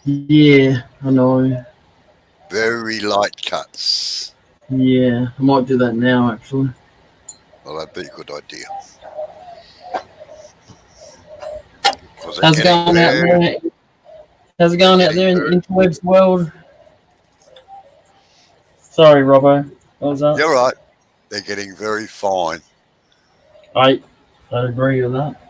Yeah, I know. Very light cuts. Yeah, I might do that now actually. Well, that'd be a good idea. Because they're How's it getting going out very, there? How's it they're going out getting there in very. Interweb's world? Sorry, Robbo. What was that? You're right. They're getting very fine. I I agree with that.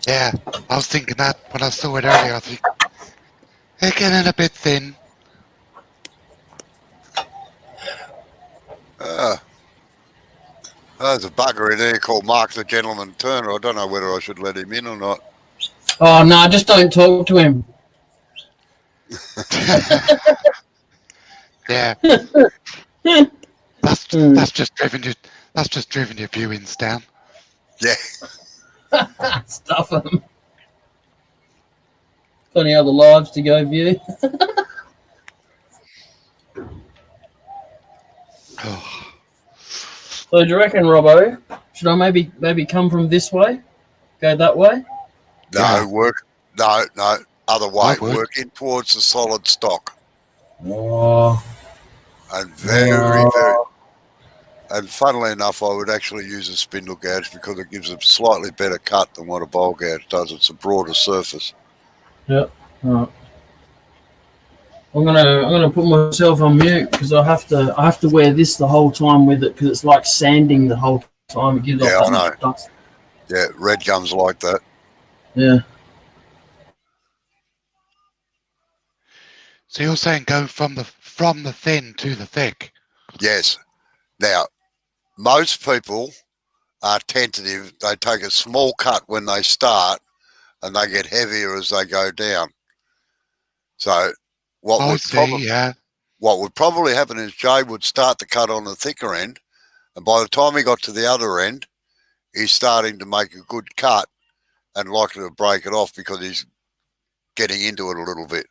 Yeah, I was thinking that when I saw it earlier. I think they're getting a bit thin. Uh, there's a bugger in there called Mark the Gentleman Turner. I don't know whether I should let him in or not. Oh no, just don't talk to him. Yeah, Hmm. that's just driven you. That's just driven your viewings down. Yeah. Stuff him. Got any other lives to go view? Oh, So do you reckon, Robbo? Should I maybe come from this way? Go that way? yeah, No, work. No, no. Other I way. would. Work in towards the solid stock. Oh, And very, very. oh. And funnily enough, I would actually use a spindle gouge because it gives a slightly better cut than what a bowl gouge does. It's a broader surface. Yep. Right. I'm gonna put myself on mute because I have to wear this the whole time with it because it's like sanding the whole time. It gives off that Yeah, I much know. dust. Yeah, red gums like that. Yeah. So you're saying go from the thin to the thick? Yes. Now, most people are tentative. They take a small cut when they start and they get heavier as they go down. So what I would probably see. Yeah. what would probably happen is Jay would start the cut on the thicker end, and by the time he got to the other end, he's starting to make a good cut and likely to break it off because he's getting into it a little bit.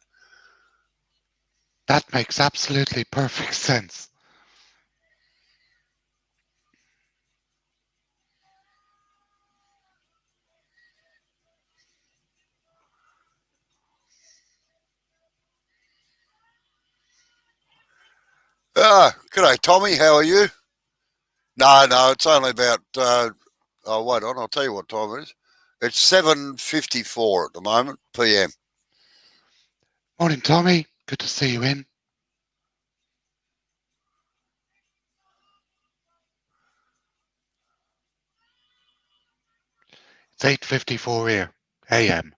That makes absolutely perfect sense. G'day, Tommy. How are you? No, no, it's only about. Oh, wait on. I'll tell you what time it is. It's 7:54 at the moment, PM. Morning, Tommy. Good to see you in. It's 8:54 here, AM.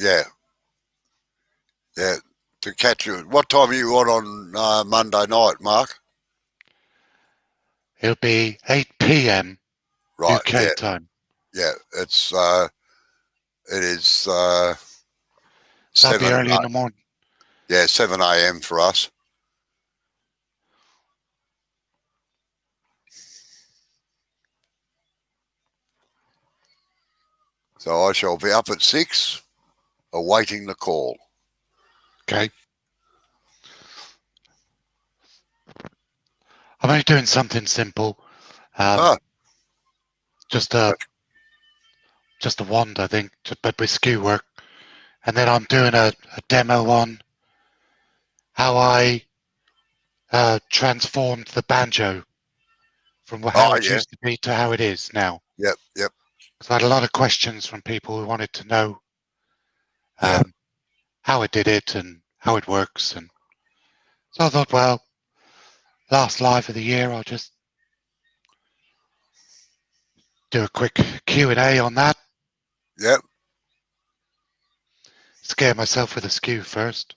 Yeah, yeah. To catch you. What time are you on Monday night, Mark? It'll be 8 p.m. Right. UK Yeah, time. yeah. It is So that'll be 7. early in the morning. Yeah, 7 a.m. for us. So I shall be up at 6, awaiting the call. Okay. I'm only doing something simple. Ah, Just a wand, I think, but with skew work. And then I'm doing a demo on how I transformed the banjo from how oh it yeah. used to be to how it is now. Yep, yep, Because I had a lot of questions from people who wanted to know yeah. how I did it and how it works. And so I thought, well, last live of the year, I'll just do a quick Q&A on that. Yep. Scare myself with a skew first.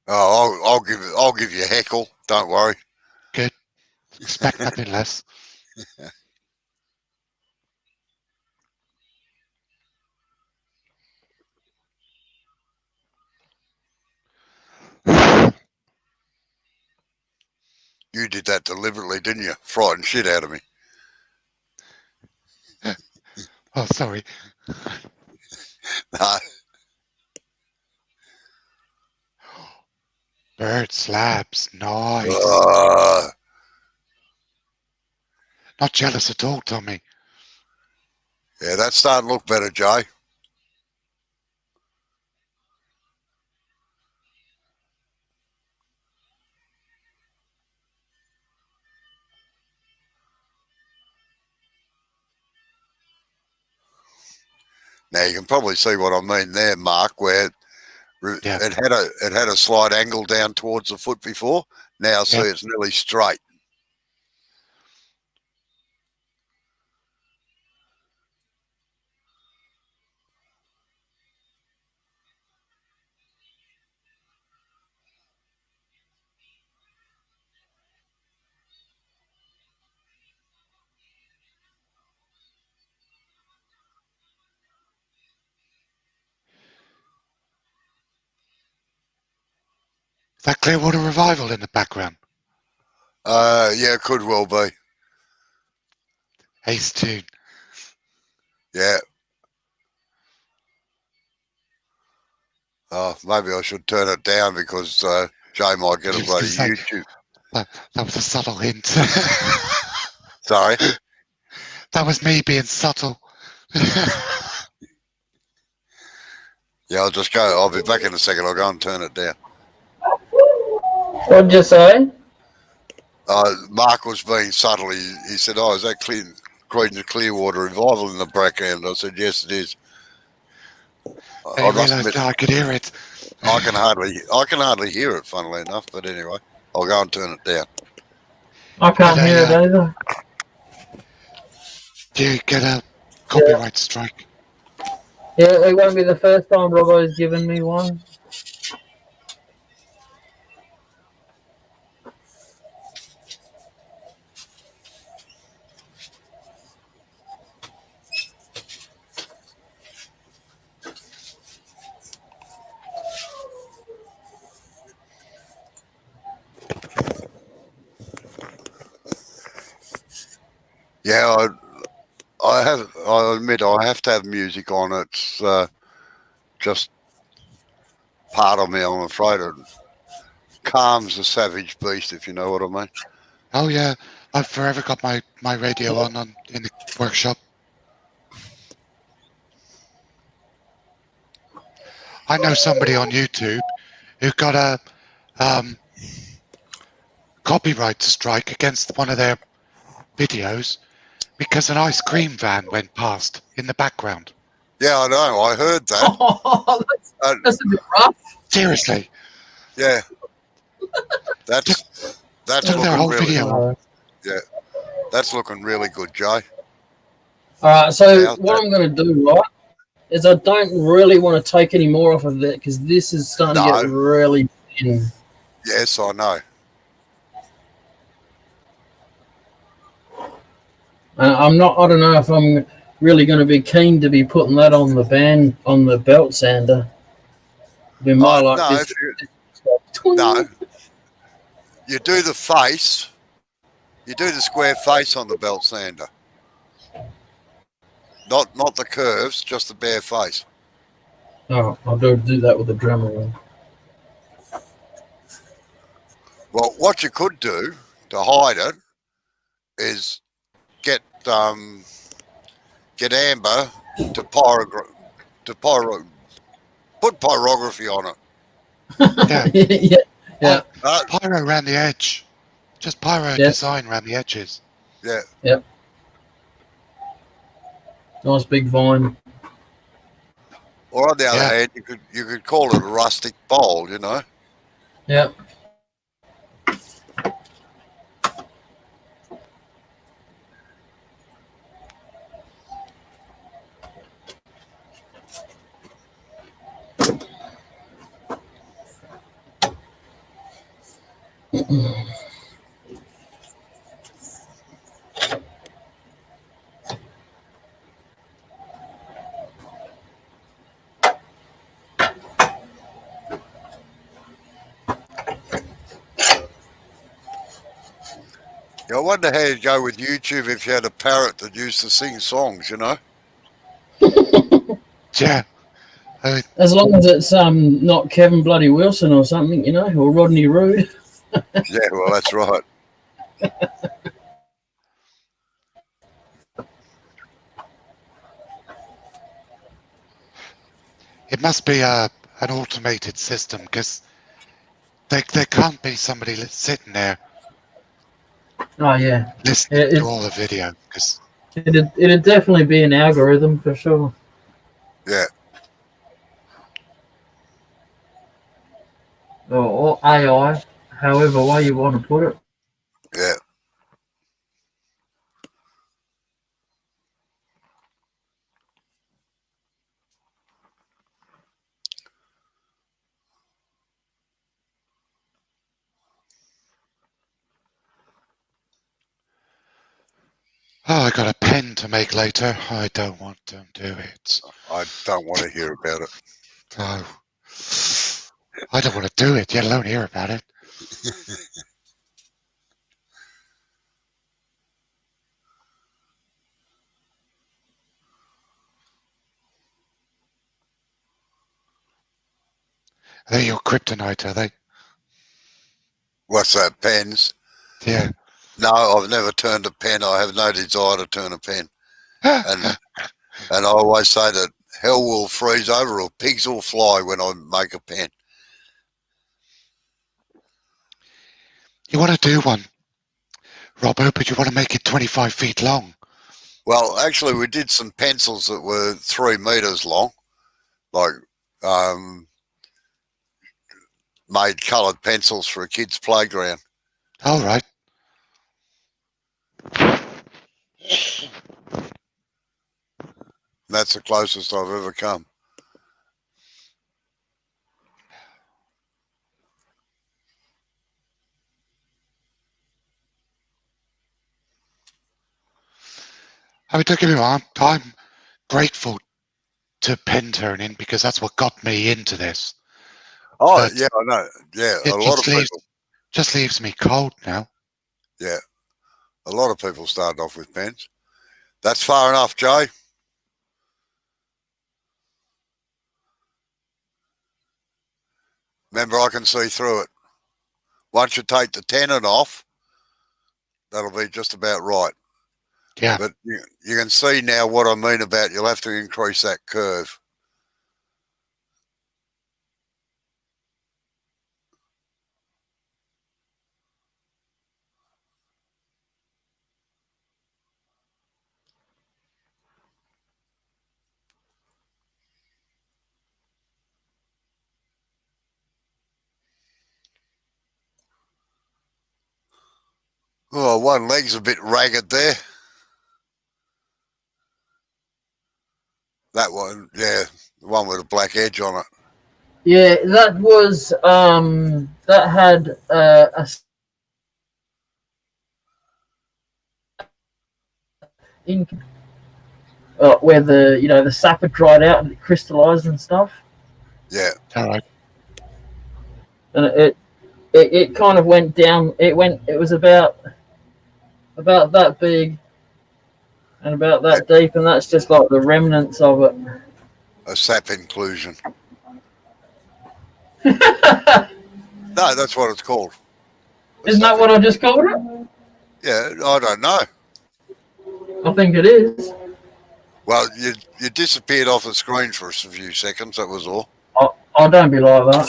Oh, I'll give you a heckle. Don't worry. Good. Expect nothing less. You did that deliberately, didn't you? Frightened shit out of me. Oh, sorry. No. Bird slabs. Nice. Uh, Not jealous at all, Tommy. Yeah, that's starting to look better, Jay. Now you can probably see what I mean there, Mark, where Yeah. it had a slight angle down towards the foot before. Now see it's nearly straight. Is that Clearwater Revival in the background? Yeah, it could well be. Ace tune. Yeah. Oh, maybe I should turn it down because Jay might get a bloody YouTube. That was a subtle hint. Sorry. That was me being subtle. Yeah, I'll just go. I'll be back in a second. I'll go and turn it down. What'd you say? Mark was being subtle. He said, "Oh, is that Creedence Clearwater Revival in the background?" I said, "Yes, it is." I realised I could hear it. I can hardly hear it, funnily enough. But anyway, I'll go and turn it down. I can't hear it either. Do you get a copyright strike? Yeah, it won't be the first time Robbo's given me one. Yeah, I admit I have to have music on. It's just part of me, I'm afraid. It calms the savage beast, if you know what I mean. Oh yeah, I've forever got my radio on in the workshop. I know somebody on YouTube who got a copyright strike against one of their videos because an ice cream van went past in the background. Yeah, I know. I heard that. Oh, that's a bit rough. Seriously. Yeah. That's their whole looking really video. Yeah. That's looking really good, Jay. All right, so what I'm going to do, right, is I don't really want to take any more off of that because this is starting to get really thin. Yes, I know. I don't know if I'm really going to be keen to be putting that on the belt sander. Be more like this. No. You do the face. You do the square face on the belt sander. Not the curves, just the bare face. Oh, I'll do that with the Dremel one. Well, what you could do to hide it is get Amber to put pyrography on it. Yeah. Pyro around the edge. Just pyro design around the edges. Yeah. Yep. Nice big vine. Or on the other hand, you could call it a rustic bowl, you know. Yep. Yeah, I wonder how you'd go with YouTube if you had a parrot that used to sing songs, you know. Yeah. As long as it's not Kevin Bloody Wilson or something, you know, or Rodney Roode. Yeah, well, that's right. It must be an automated system, because there can't be somebody sitting there Oh yeah, listening to all the video, because it'd definitely be an algorithm for sure. Yeah. Or AI, however way you want to put it. Yeah. I got a pen to make later. I don't want to do it. I don't want to hear about it. Oh, I don't want to do it, yet alone hear about it. They're your kryptonite, are they? What's that, pens? Yeah. No, I've never turned a pen. I have no desire to turn a pen. And I always say that hell will freeze over or pigs will fly when I make a pen. You want to do one, Robbo, but you want to make it 25 feet long. Well, actually, we did some pencils that were 3 meters long, like made coloured pencils for a kid's playground. All right. That's the closest I've ever come. I mean, don't get me wrong, I'm grateful to pen turning because that's what got me into this. Oh, But yeah, I know. Yeah, it a lot of people. just leaves me cold now. Yeah, a lot of people started off with pens. That's far enough, Jay. Remember, I can see through it. Once you take the tenon off, that'll be just about right. Yeah. But you can see now what I mean about you'll have to increase that curve. Oh, one leg's a bit ragged there. That one, yeah, the one with a black edge on it. Yeah, that was that had a in where the sap had dried out and it crystallized and stuff, Yeah. All right. and it kind of went down. It was about that big and about that deep, and that's just like the remnants of it. A sap inclusion. No, that's what it's called. Isn't that what I just called it? Yeah, I don't know. I think it is. Well, you disappeared off the screen for a few seconds, that was all. I don't be like that.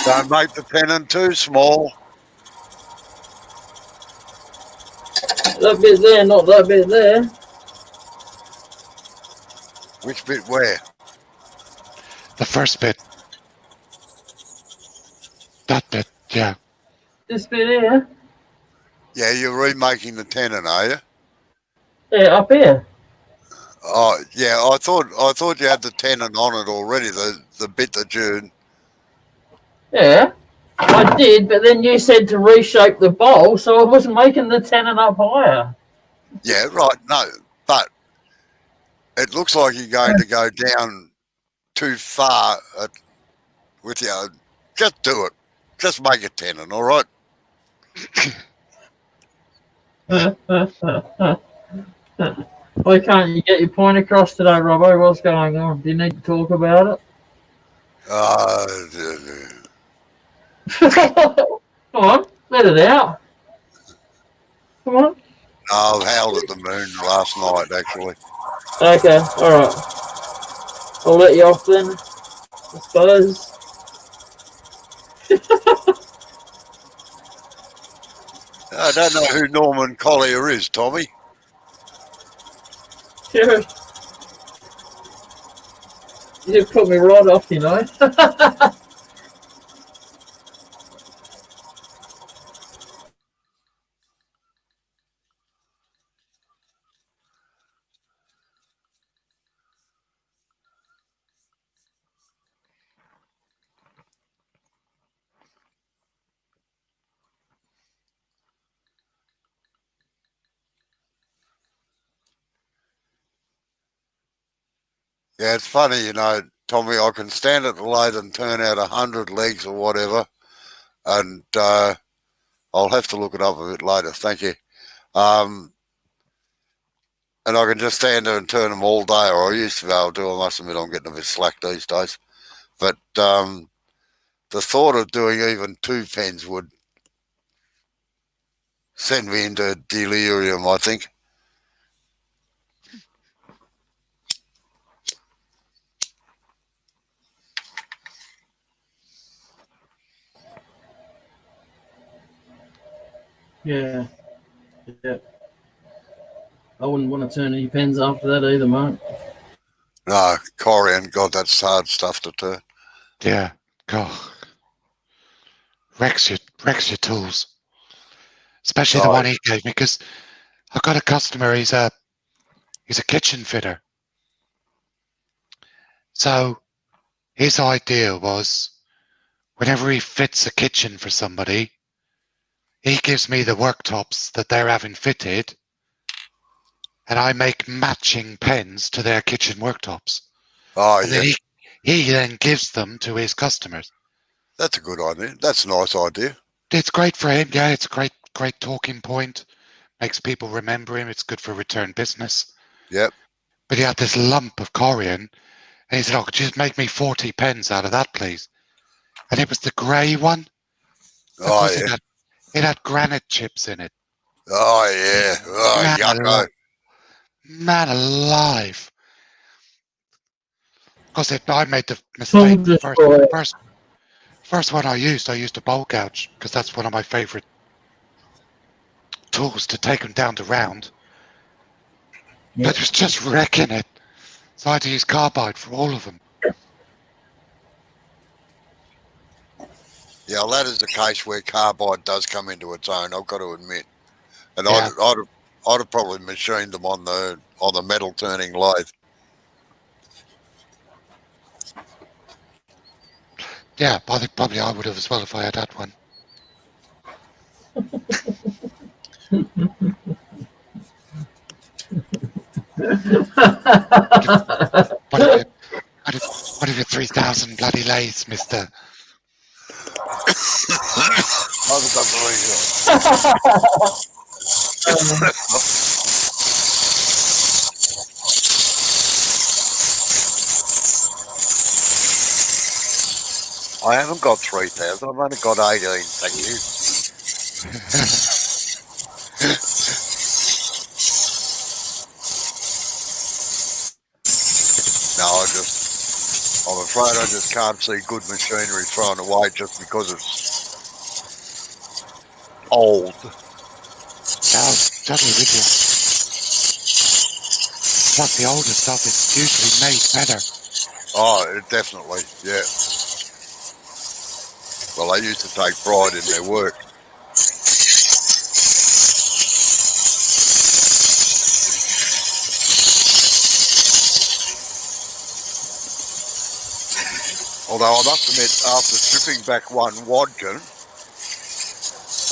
Don't make the tenon too small. That bit there, not that bit there. Which bit where? The first bit. That bit, yeah. This bit here. Yeah, you're remaking the tenon, are you? Yeah, up here. Oh, yeah, I thought you had the tenon on it already, the bit that you... Yeah, I did, but then you said to reshape the bowl, so I wasn't making the tenon up higher. Yeah, right, no, but it looks like you're going to go down too far with your... Just do it. Just make a tenon, all right? Why can't you get your point across today, Robbo? What's going on? Do you need to talk about it? Come on, let it out. Come on. I've howled at the moon last night, actually. Okay, alright. I'll let you off then, I suppose. I don't know who Norman Collier is, Tommy. You put me right off, you know. Yeah, it's funny, you know, Tommy, I can stand at the lathe and turn out 100 legs or whatever, and I'll have to look it up a bit later, thank you. And I can just stand there and turn them all day, or I used to be able to. I must admit I'm getting a bit slack these days. But the thought of doing even 2 pens would send me into delirium, I think. Yeah. Yeah. I wouldn't want to turn any pens after that either, mate. No, Corian, God, that's hard stuff to turn. Yeah. God. Wrecks your tools. Especially the one he gave me, because I've got a customer, he's a kitchen fitter. So his idea was whenever he fits a kitchen for somebody, he gives me the worktops that they're having fitted, and I make matching pens to their kitchen worktops. Oh, and yeah. then he then gives them to his customers. That's a good idea. That's a nice idea. It's great for him. Yeah, it's a great talking point. Makes people remember him. It's good for return business. Yep. But he had this lump of corian, and he said, "Oh, just make me 40 pens out of that, please." And it was the grey one. Of course, yeah. It had granite chips in it. Oh, yeah. Oh, yucko. Man alive. Because I made the mistake. First one I used a bowl gouge, because that's one of my favourite tools to take them down to round. Yep. But it was just wrecking it. So I had to use carbide for all of them. Yeah, well, that is the case where carbide does come into its own, I've got to admit. And yeah. I'd have probably machined them on the metal turning lathe. Yeah, probably I would have as well if I had that one. What if your 3,000 bloody lathes, mister? I've got the I haven't got 3,000. I've only got 18. Thank you. No, I'm afraid I just can't see good machinery thrown away just because it's old. I'm totally with you. Plus, the older stuff is usually made better. Oh, definitely, yeah. Well, they used to take pride in their work. Although I must admit, after stripping back one Wadkin,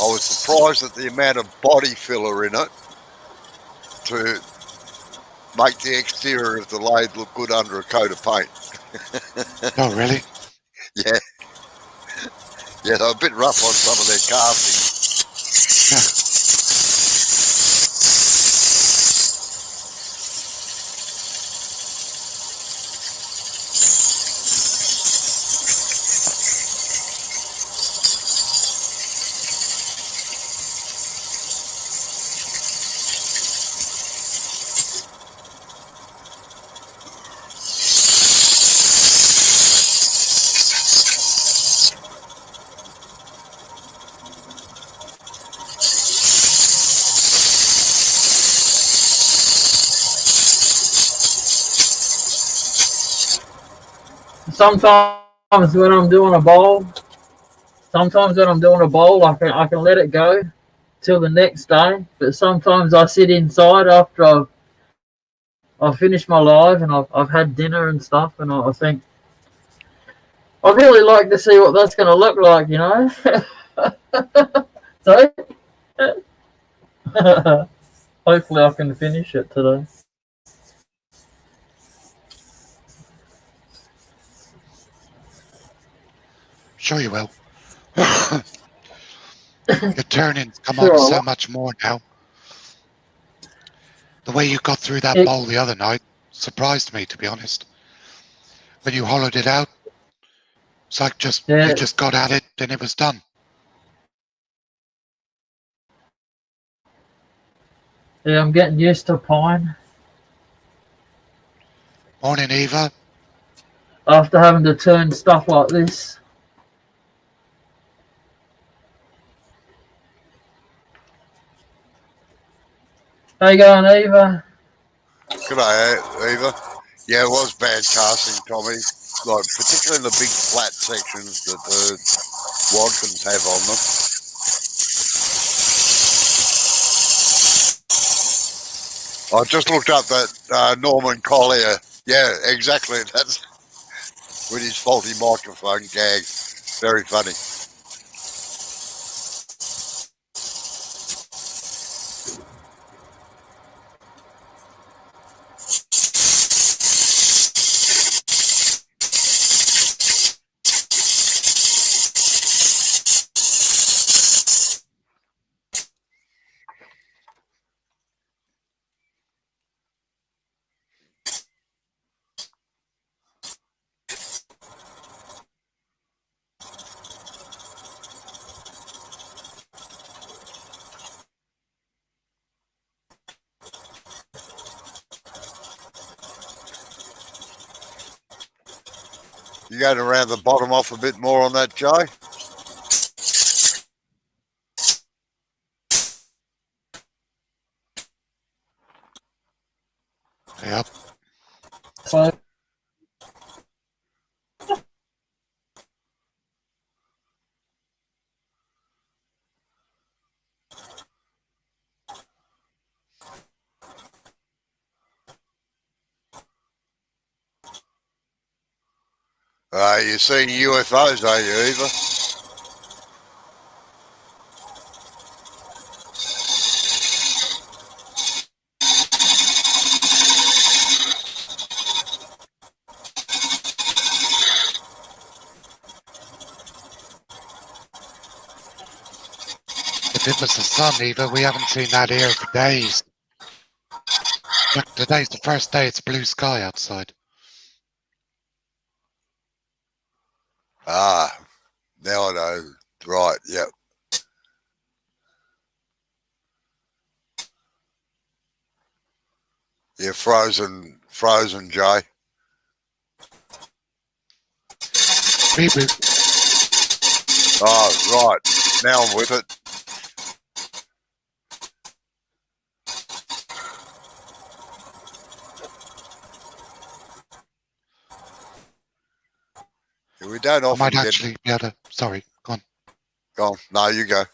I was surprised at the amount of body filler in it to make the exterior of the lathe look good under a coat of paint. Oh, really? Yeah. Yeah, they're a bit rough on some of their castings. sometimes when I'm doing a bowl, I can let it go till the next day. But sometimes I sit inside after I've finished my live and I've had dinner and stuff, and I think I'd really like to see what that's going to look like, you know. So hopefully I can finish it today. Sure you will. Your turnings come on Sure. so much more now. The way you got through that It, bowl the other night surprised me, to be honest. When you hollowed it out, it's like you yeah, just got at it and it was done. yeah, I'm getting used to pine Morning, Eva. after having to turn stuff like this. How you going, Eva? G'day, Eva. Yeah, it was bad casting, Tommy. Like, particularly in the big flat sections that the Wadkins have on them. I just looked up that Norman Collier. Yeah, exactly. That's with his faulty microphone gag. Very funny. You going to round the bottom off a bit more on that, Joe? Yep. So, You're seeing UFOs, are you, Eva? If it was the sun, Eva, we haven't seen that here for days. Look, today's the first day it's blue sky outside. Ah, now I know. Right, yep. You're frozen, Jay. Reboot. Oh, right. Now I'm with it. We don't I often might get... actually be able to... Sorry, go on. Go on. No, you go. I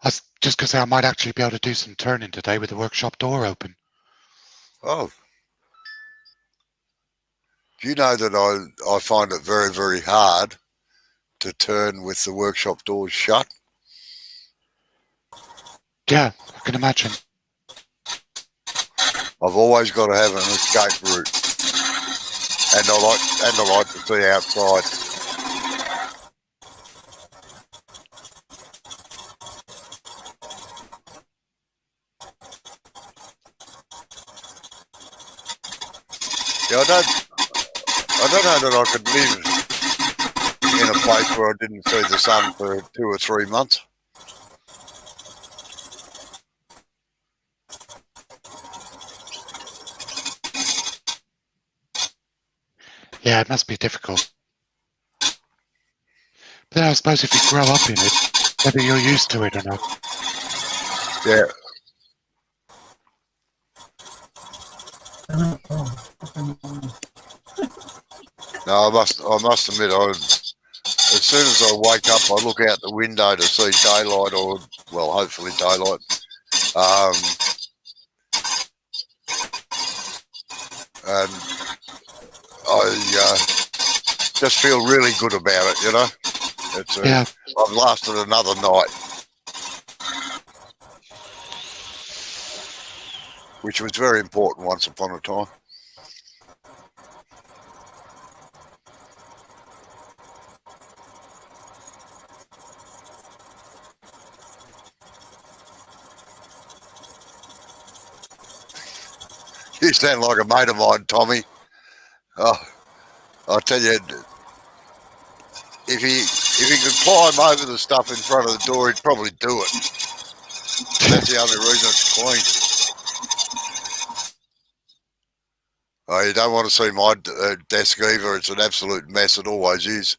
was just going to say I might actually be able to do some turning today with the workshop door open. Oh. Do you know that I find it very, very hard to turn with the workshop doors shut? Yeah, I can imagine. I've always got to have an escape route. And I like to see outside. Yeah, I don't know that I could live in a place where I didn't see the sun for 2 or 3 months. Yeah, it must be difficult. But then I suppose if you grow up in it, whether you're used to it or not. Yeah. No, I must admit, as soon as I wake up, I look out the window to see daylight, or well, hopefully daylight. And I just feel really good about it, you know. Yeah. I've lasted another night, which was very important once upon a time. You sound like a mate of mine, Tommy. Oh, I tell you, if he could climb over the stuff in front of the door, he'd probably do it. That's the only reason it's clean. Oh, you don't want to see my desk either. It's an absolute mess. It always is.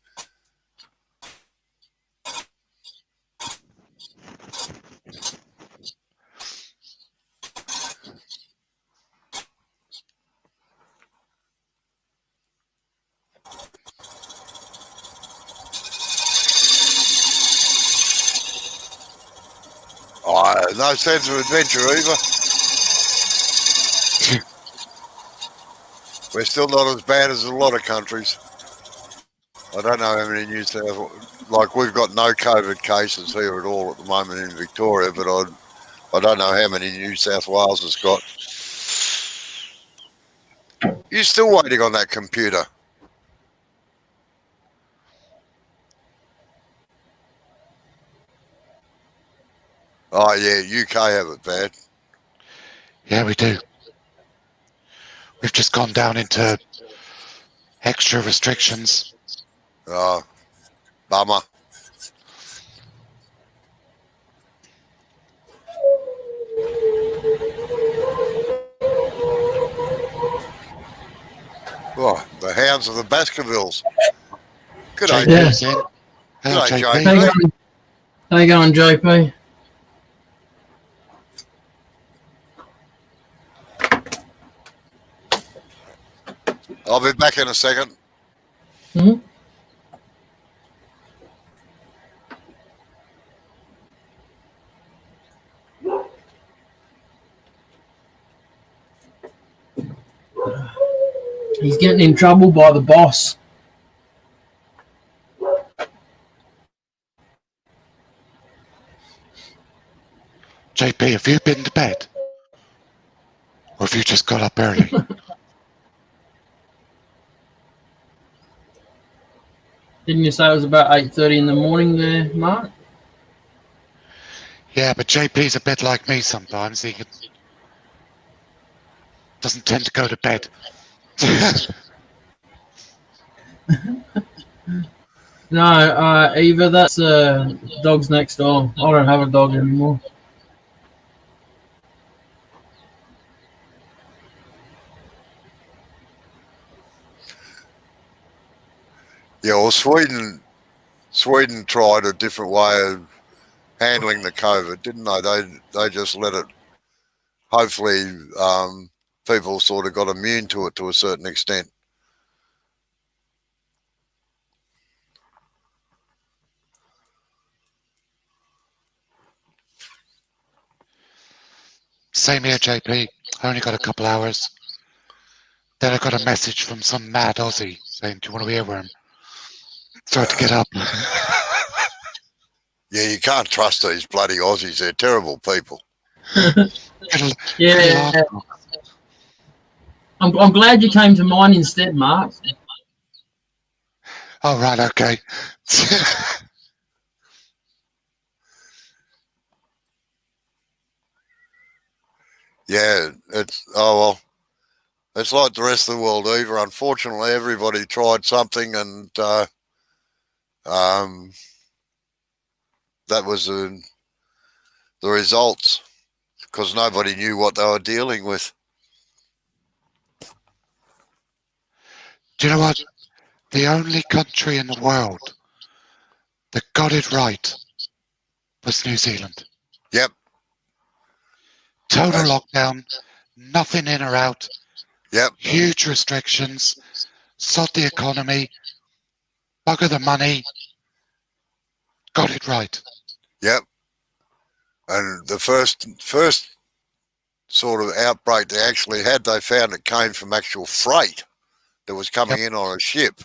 No sense of adventure either. We're still not as bad as a lot of countries. I don't know how many New South, like we've got no COVID cases here at all at the moment in Victoria, but I don't know how many New South Wales has got. You're still waiting on that computer. Oh yeah, UK have it bad. Yeah, we do. We've just gone down into extra restrictions. Oh, bummer. Oh, the hounds of the Baskervilles. Good day, JP's in. Hello, G'day, JP. How you going, JP? I'll be back in a second. Hmm? He's getting in trouble by the boss. JP, have you been to bed? Or have you just got up early? Didn't you say it was about 8:30 in the morning there, Mark? Yeah, but JP's a bit like me sometimes. He doesn't tend to go to bed. No, Eva, that's dog's next door. I don't have a dog anymore. Yeah, well, Sweden tried a different way of handling the COVID, didn't they? They just let it. Hopefully, people sort of got immune to it to a certain extent. Same here, JP. I only got a couple hours. Then I got a message from some mad Aussie saying, "Do you want to be a worm?" So I had to get up. Yeah, you can't trust these bloody Aussies. They're terrible people. Yeah. I'm glad you came to mine instead, Mark. Oh, right, okay. Yeah, it's it's like the rest of the world. Either unfortunately, everybody tried something, and that was the results, because nobody knew what they were dealing with. Do you know what? The only country in the world that got it right was New Zealand. Yep. Total lockdown, nothing in or out. Yep. Huge restrictions. sod the economy, bugger the money, got it right. Yep. And the first sort of outbreak they actually had, they found it came from actual freight that was coming in on a ship.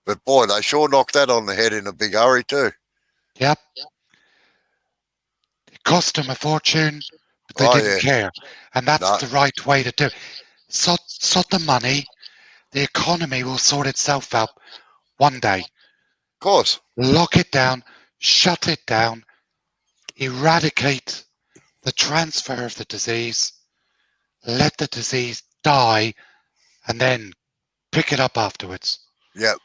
But boy, they sure knocked that on the head in a big hurry too. Yep. It cost them a fortune, but they Oh didn't yeah, care. And that's no, the right way to do it. Sod the money, the economy will sort itself out one day. of course. Lock it down, shut it down, eradicate the transfer of the disease, let the disease die, and then pick it up afterwards. Yep.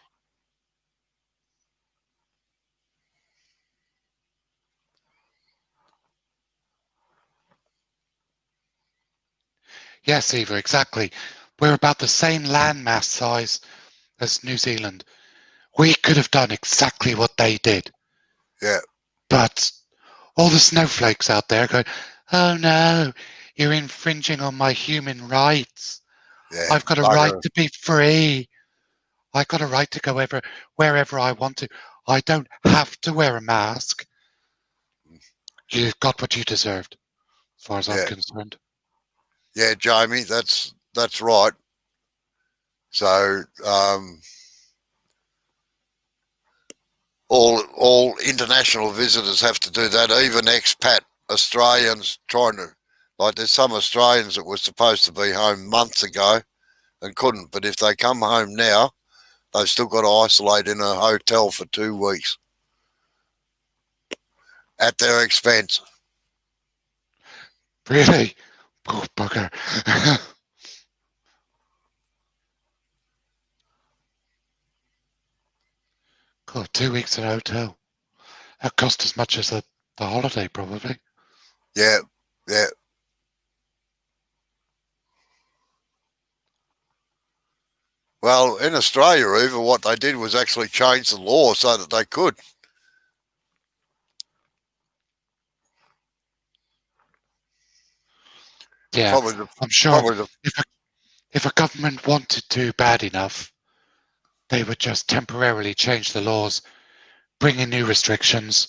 Yes, Eva, exactly. We're about the same landmass size as New Zealand. We could have done exactly what they did. Yeah. But all the snowflakes out there going, oh no, you're infringing on my human rights. Yeah. I've got a right to be free. I've got a right to go wherever I want to. I don't have to wear a mask. You've got what you deserved, as far as I'm concerned. Yeah, Jamie, that's right. So all international visitors have to do that, even expat Australians trying to, like there's some Australians that were supposed to be home months ago and couldn't, but if they come home now, they've still got to isolate in a hotel for 2 weeks at their expense. Really? Poor bugger. God, 2 weeks in a hotel. That cost as much as the holiday, probably. Yeah, yeah. Well, in Australia, even what they did was actually change the law so that they could. Yeah, I'm sure if a government wanted to bad enough, they would just temporarily change the laws, bring in new restrictions,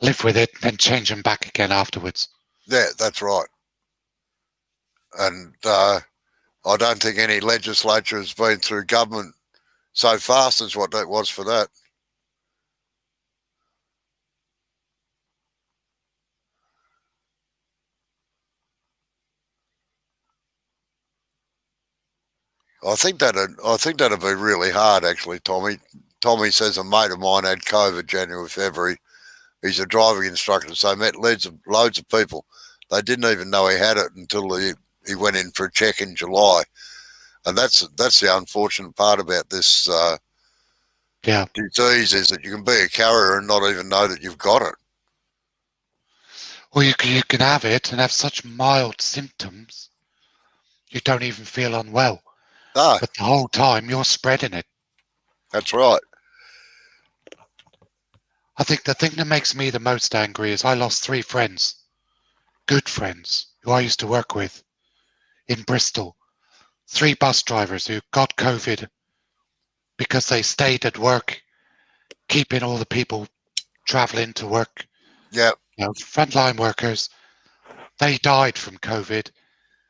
live with it, then change them back again afterwards. Yeah, that's right. And I don't think any legislature has been through government so fast as what that was for that. I think that'd be really hard, actually, Tommy. Tommy says a mate of mine had COVID January, February. He's a driving instructor, so met loads of people. They didn't even know he had it until he went in for a check in July, and that's the unfortunate part about this disease is that you can be a carrier and not even know that you've got it. Or you can have it and have such mild symptoms, you don't even feel unwell. No, but the whole time you're spreading it. That's right. I think the thing that makes me the most angry is I lost 3 friends, good friends, who I used to work with in Bristol. 3 bus drivers who got COVID because they stayed at work, keeping all the people traveling to work. Yeah. Frontline workers, they died from COVID,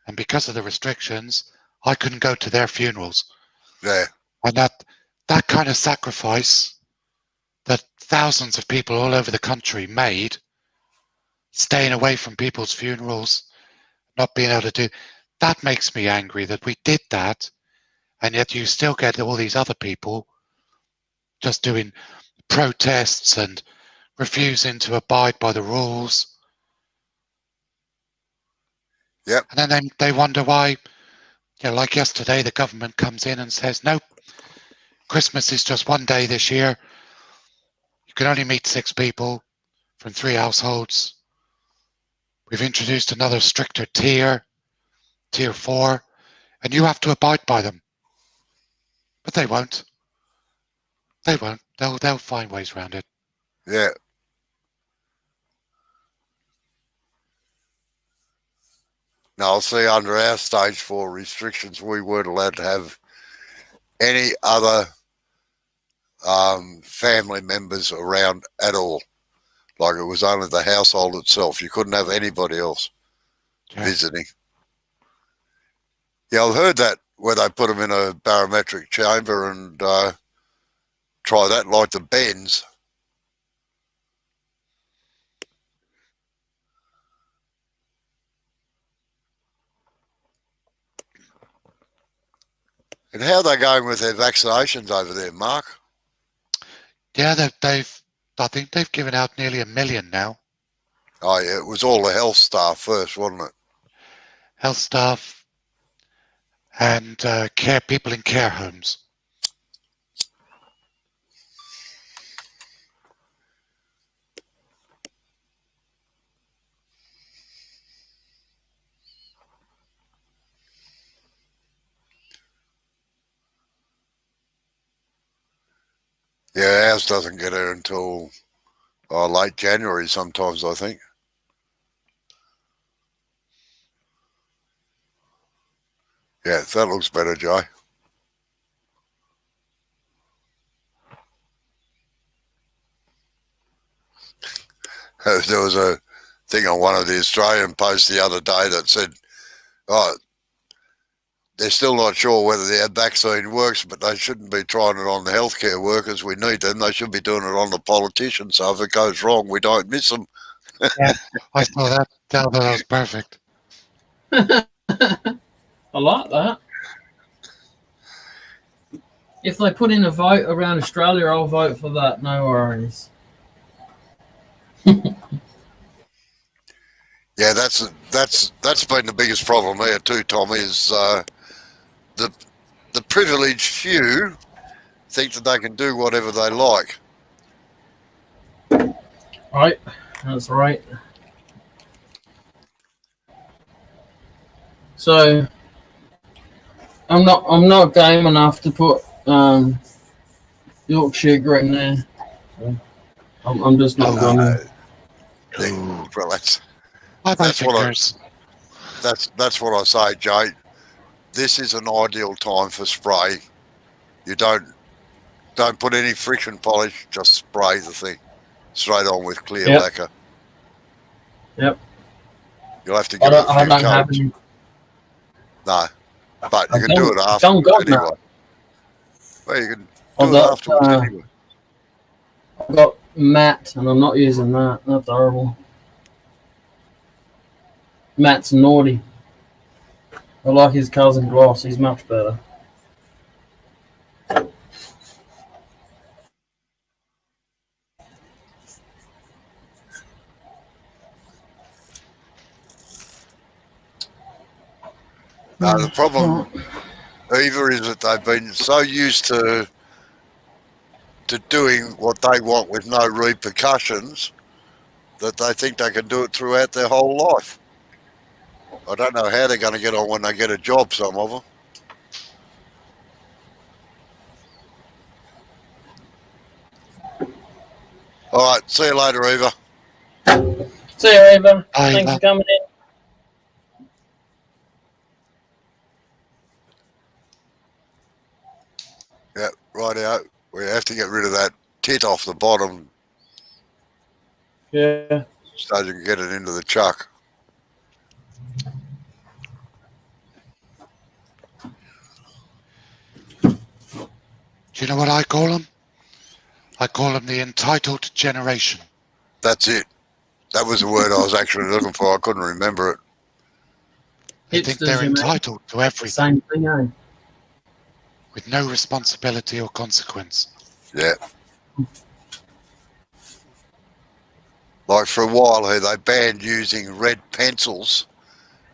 and because of the restrictions, I couldn't go to their funerals. Yeah. And that kind of sacrifice that thousands of people all over the country made, staying away from people's funerals, not being able to do, that makes me angry that we did that, and yet you still get all these other people just doing protests and refusing to abide by the rules. Yep. And then they wonder why, like yesterday, the government comes in and says, nope, Christmas is just one day this year. You can only meet 6 people from 3 households. We've introduced another stricter tier 4, and you have to abide by them. But they won't. They won't. They'll find ways around it. Yeah. Now, see, under our stage 4 restrictions, we weren't allowed to have any other family members around at all. Like it was only the household itself. You couldn't have anybody else visiting. Yeah, I've heard that where they put them in a barometric chamber and try that, like the bends. And how are they going with their vaccinations over there, Mark? Yeah, I think they've given out nearly 1 million now. Oh, yeah, it was all the health staff first, wasn't it? Health staff and people in care homes. Yeah, ours doesn't get here until late January sometimes, I think. Yeah, that looks better, Joe. There was a thing on one of the Australian posts the other day that said, oh, they're still not sure whether the vaccine works, but they shouldn't be trying it on the healthcare workers. We need them. They should be doing it on the politicians. So if it goes wrong, we don't miss them. Yeah, I saw that. That was perfect. I like that. If they put in a vote around Australia, I'll vote for that. No worries. Yeah, that's been the biggest problem there too, Tom, is the privileged few think that they can do whatever they like. Right, that's right. So I'm not game enough to put Yorkshire Grit in there. So I'm just not going to. Well, that's what I say, Jay. This is an ideal time for spray. You don't put any friction polish, just spray the thing straight on with clear lacquer. Yep. You'll have to give it a few coats. No, but you can do it afterwards anyway. Well, you can do it afterwards anyway. I've got matte, and I'm not using that. That's horrible. Matt's naughty. I like his cousin Gloss. He's much better. The problem, Eva, is that they've been so used to doing what they want with no repercussions that they think they can do it throughout their whole life. I don't know how they're going to get on when they get a job, some of them. All right, see you later, Eva. See you, Eva. Thanks for coming in. Yeah, righto. We have to get rid of that tit off the bottom. Yeah. So you can get it into the chuck. Do you know what I call them? I call them the entitled generation. That's it. That was the word I was actually looking for. I couldn't remember it. They think they're entitled to everything. Same thing, eh? With no responsibility or consequence. Yeah. Like for a while here, they banned using red pencils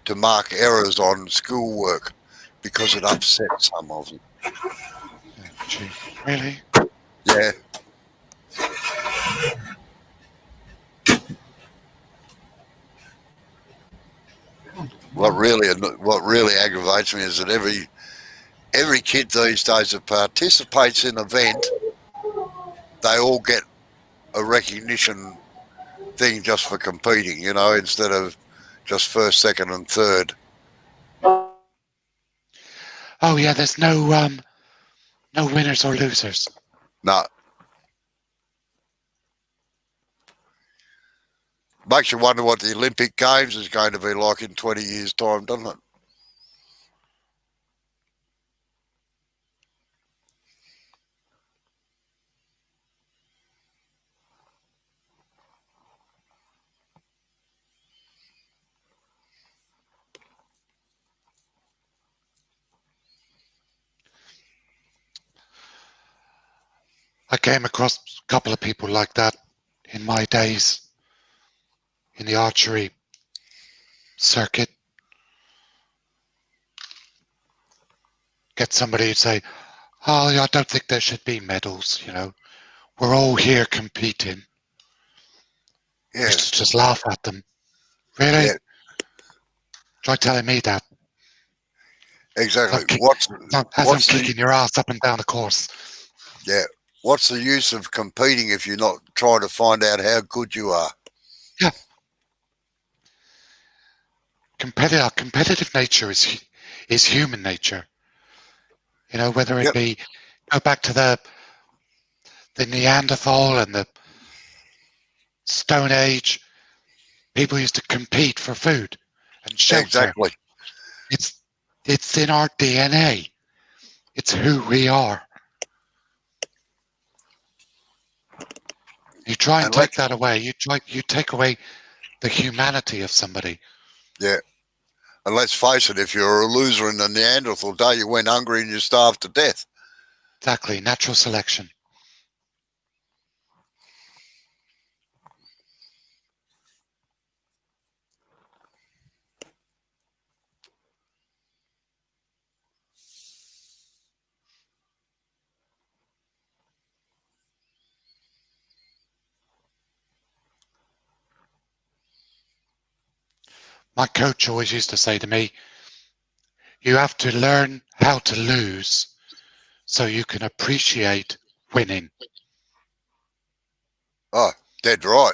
to mark errors on schoolwork because it upset some of them. Gee, really? Yeah. What really aggravates me is that every kid these days that participates in an event, they all get a recognition thing just for competing, you know, instead of just first, second, and third. Oh yeah, there's no No winners or losers. No. Makes you wonder what the Olympic Games is going to be like in 20 years' time, doesn't it? I came across a couple of people like that in my days in the archery circuit. Get somebody to say, "Oh, I don't think there should be medals, you know. We're all here competing." Yeah. Just laugh at them. Really? Yeah. Try telling me that. Exactly. As I'm kicking your ass up and down the course. Yeah. What's the use of competing if you're not trying to find out how good you are? Yeah. Competitive nature is human nature. You know, whether it be go back to the Neanderthal and the Stone Age, people used to compete for food and shelter. Exactly. It's in our DNA. It's who we are. You try and take that away. You take away the humanity of somebody. Yeah. And let's face it, if you're a loser in the Neanderthal day, you went hungry and you starved to death. Exactly. Natural selection. My coach always used to say to me, you have to learn how to lose so you can appreciate winning. Oh, dead right.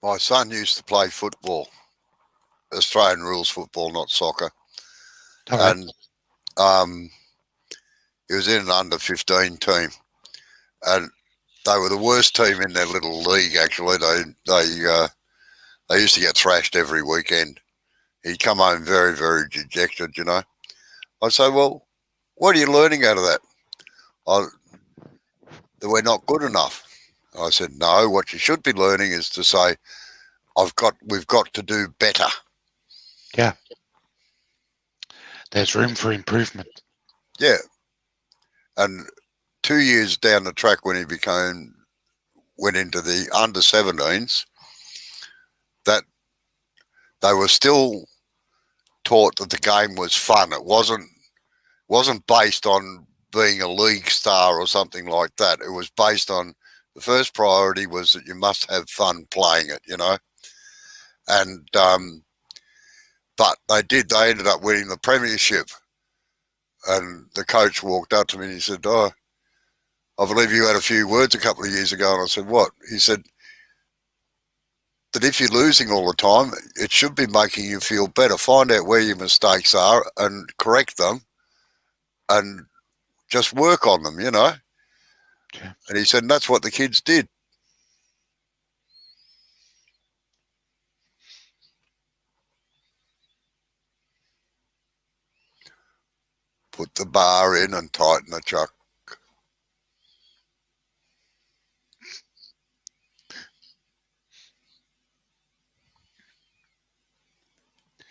My son used to play football, Australian rules football, not soccer. Right. And he was in an under-15 team. And they were the worst team in their little league, actually. They used to get thrashed every weekend. He'd come home very, very dejected, you know. I'd say, well, what are you learning out of that? That we're not good enough. I said, no, what you should be learning is to say, we've got to do better. Yeah. There's room for improvement. Yeah. And 2 years down the track when he went into the under-17s, that they were still taught that the game was fun. It wasn't based on being a league star or something like that. It was based on the first priority was that you must have fun playing it, you know. And but they ended up winning the premiership. And the coach walked up to me and he said, "Oh, I believe you had a few words a couple of years ago." And I said, "What?" He said, that if you're losing all the time, it should be making you feel better. Find out where your mistakes are and correct them and just work on them, you know. Yeah. And he said, and that's what the kids did. Put the bar in and tighten the chuck.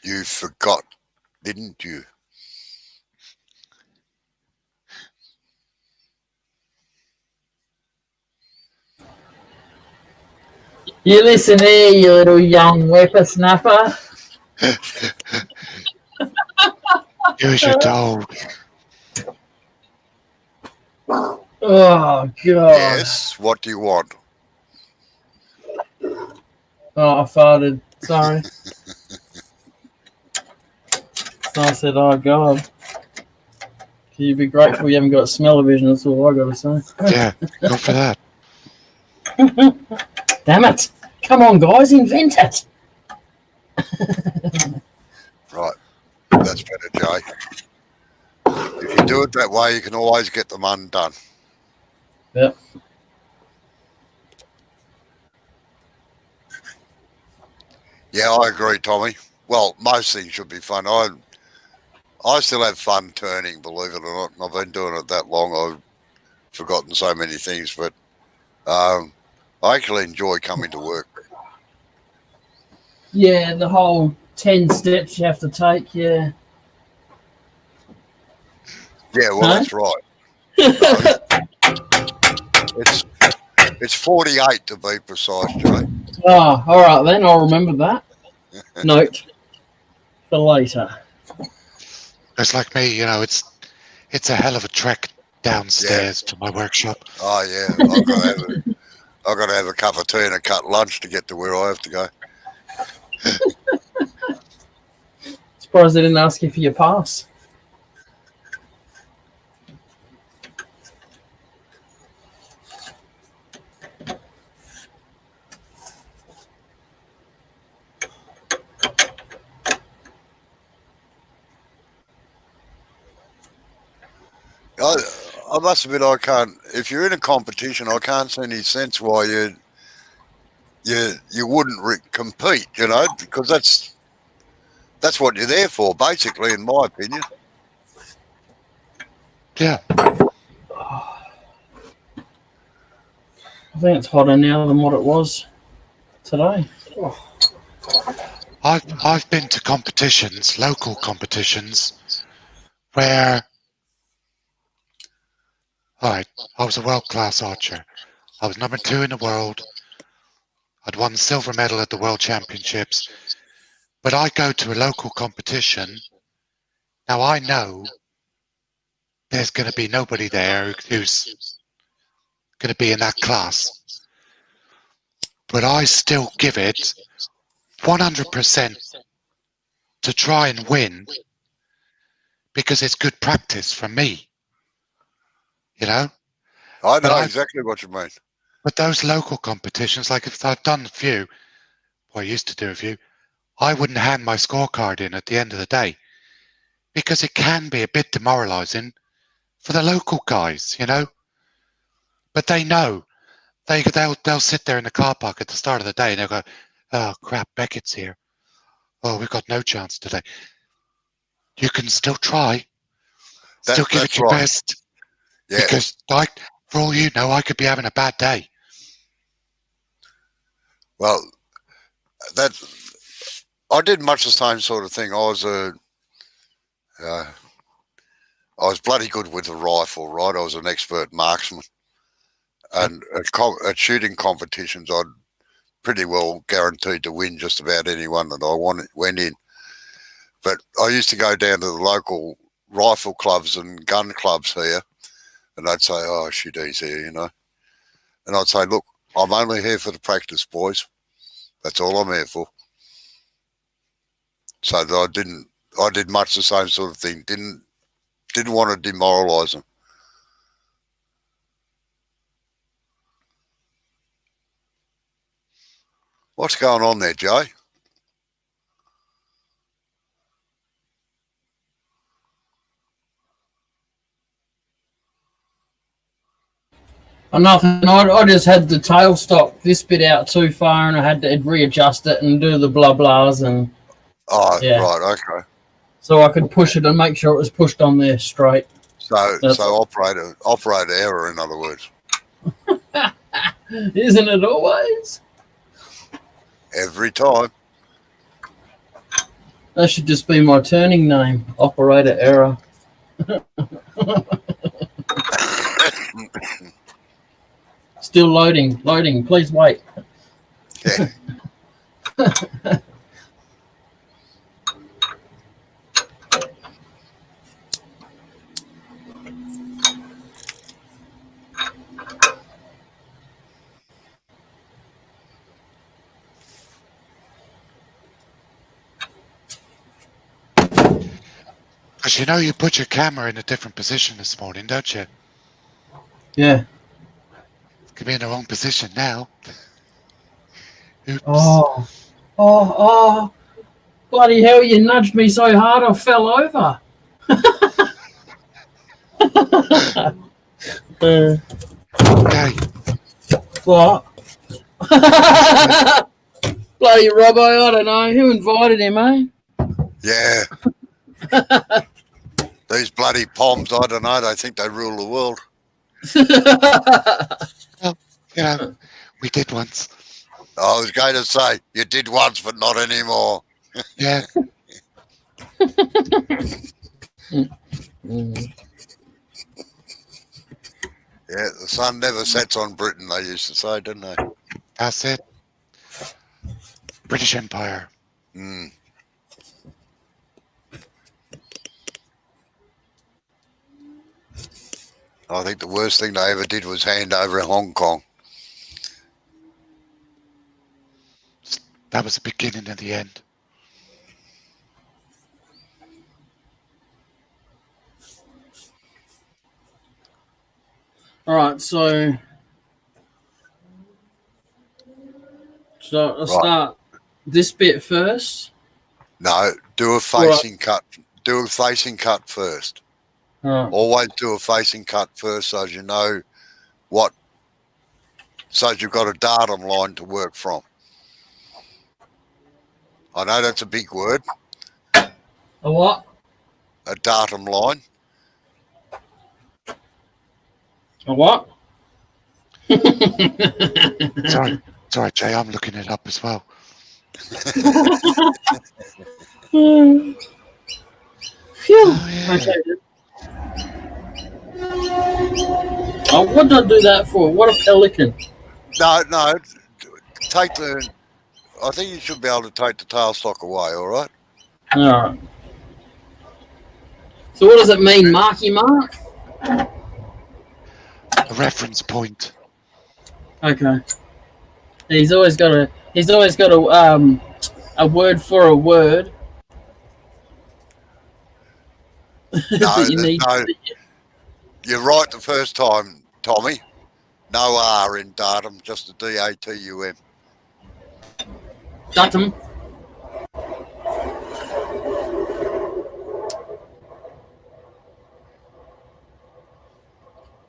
You forgot, didn't you? You listen here, you little young whippersnapper. Use your told. Oh, God. Yes, what do you want? Oh, I farted. Sorry. So I said, oh, God. You'd be grateful you haven't got smell-o-vision, that's all I got to say. Yeah, go for that. Damn it. Come on, guys, invent it. Right. That's better, Jay. If you do it that way, you can always get them undone. Yep. Yeah, I agree, Tommy. Well, most things should be fun. I still have fun turning, believe it or not. I've been doing it that long. I've forgotten so many things, but I actually enjoy coming to work. Yeah, the whole 10 steps you have to take, yeah. Yeah, well, Huh? that's right. It's 48 to be precise, Jay. Oh, all right then. I'll remember that. Note for later. It's like me, it's a hell of a trek downstairs to my workshop. Oh yeah, I've got to have a cup of tea and a cut lunch to get to where I have to go. Surprised they didn't ask you for your pass. I must admit, I can't. If you're in a competition, I can't see any sense why you wouldn't compete. Because that's what you're there for, basically, in my opinion. Yeah. I think it's hotter now than what it was today. I've been to competitions, local competitions, where I was a world-class archer. I was number 2 in the world. I'd won silver medal at the World Championships. But I go to a local competition. Now I know there's going to be nobody there who's going to be in that class. But I still give it 100% to try and win because it's good practice for me. I know But exactly what you mean. But those local competitions, like if I've done a few, or I used to do a few, I wouldn't hand my scorecard in at the end of the day because it can be a bit demoralizing for the local guys, But they know they'll sit there in the car park at the start of the day and they'll go, "Oh crap, Beckett's here. Oh, we've got no chance today." You can still try, still give it your best, Yeah. because for all you know, I could be having a bad day. Well, I did much the same sort of thing. I was bloody good with the rifle, right? I was an expert marksman, and at shooting competitions, I'd pretty well guaranteed to win just about anyone that I went in. But I used to go down to the local rifle clubs and gun clubs here, and they'd say, "Oh, shoot easy," And I'd say, "Look, I'm only here for the practice, boys. That's all I'm here for." So that I did much the same sort of thing. Didn't want to demoralise them. What's going on there, Jay? Nothing. I just had the tailstock this bit out too far, and I had to readjust it and do the blah blahs and. Oh, yeah. Right, okay. So I could push it and make sure it was pushed on there straight. So operator error, in other words. Isn't it always? Every time. That should just be my turning name, operator error. Still loading. Please wait. Yeah. Because you know you put your camera in a different position this morning, don't you? Yeah. It's going to be in the wrong position now. Oops. Oh. Bloody hell, you nudged me so hard I fell over. Okay. What? Bloody Robbo, I don't know. Who invited him, eh? Yeah. These bloody Poms, I don't know. They think they rule the world. Well, you know, we did once. I was going to say, you did once, but not anymore. Yeah. Yeah, the sun never sets on Britain, they used to say, didn't they? That's it. British Empire. Mm. I think the worst thing they ever did was hand over Hong Kong. That was the beginning of the end. All right, so I'll start this bit first. No, do a facing cut. Do a facing cut first. All right. Always do a facing cut first, so as you know so as you've got a datum line to work from. I know that's a big word. A what? A datum line. A what? Sorry, Jay, I'm looking it up as well. Phew. Oh, yeah. Okay. Oh, what did I do that for? What a pelican. No. Take the. I think you should be able to take the tailstock away. All right. All right. So what does it mean, Marky Mark? A reference point. Okay. He's always got a word for a word. No, You need you're right the first time, Tommy. No R in datum, just a DATUM. datum.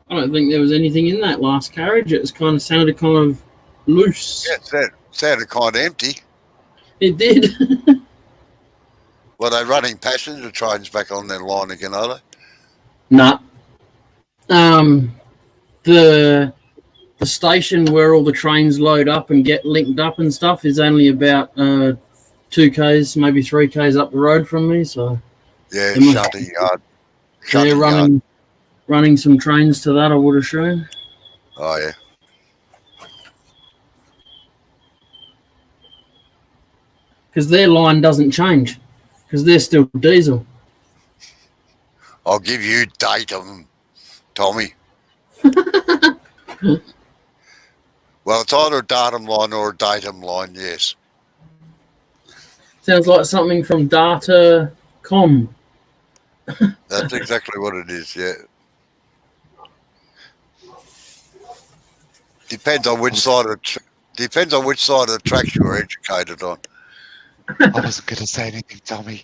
I don't think there was anything in that last carriage. It was sounded kind of loose. Yeah, it sounded kind of empty. It did. Were they running passenger trains back on their line again, are they? Nah. The station where all the trains load up and get linked up and stuff is only about 2 k's, maybe 3 k's up the road from me. So Yeah, They must- shunting yard. they're Shunting yard. running some trains to that, I would assume. Oh, yeah. Because their line doesn't change. Because they're still diesel. I'll give you datum, Tommy. Well, it's either a datum line or a datum line, yes. Sounds like something from Data.com. That's exactly what it is, yeah. Depends on which side of the tracks you're educated on. I wasn't going to say anything, Tommy.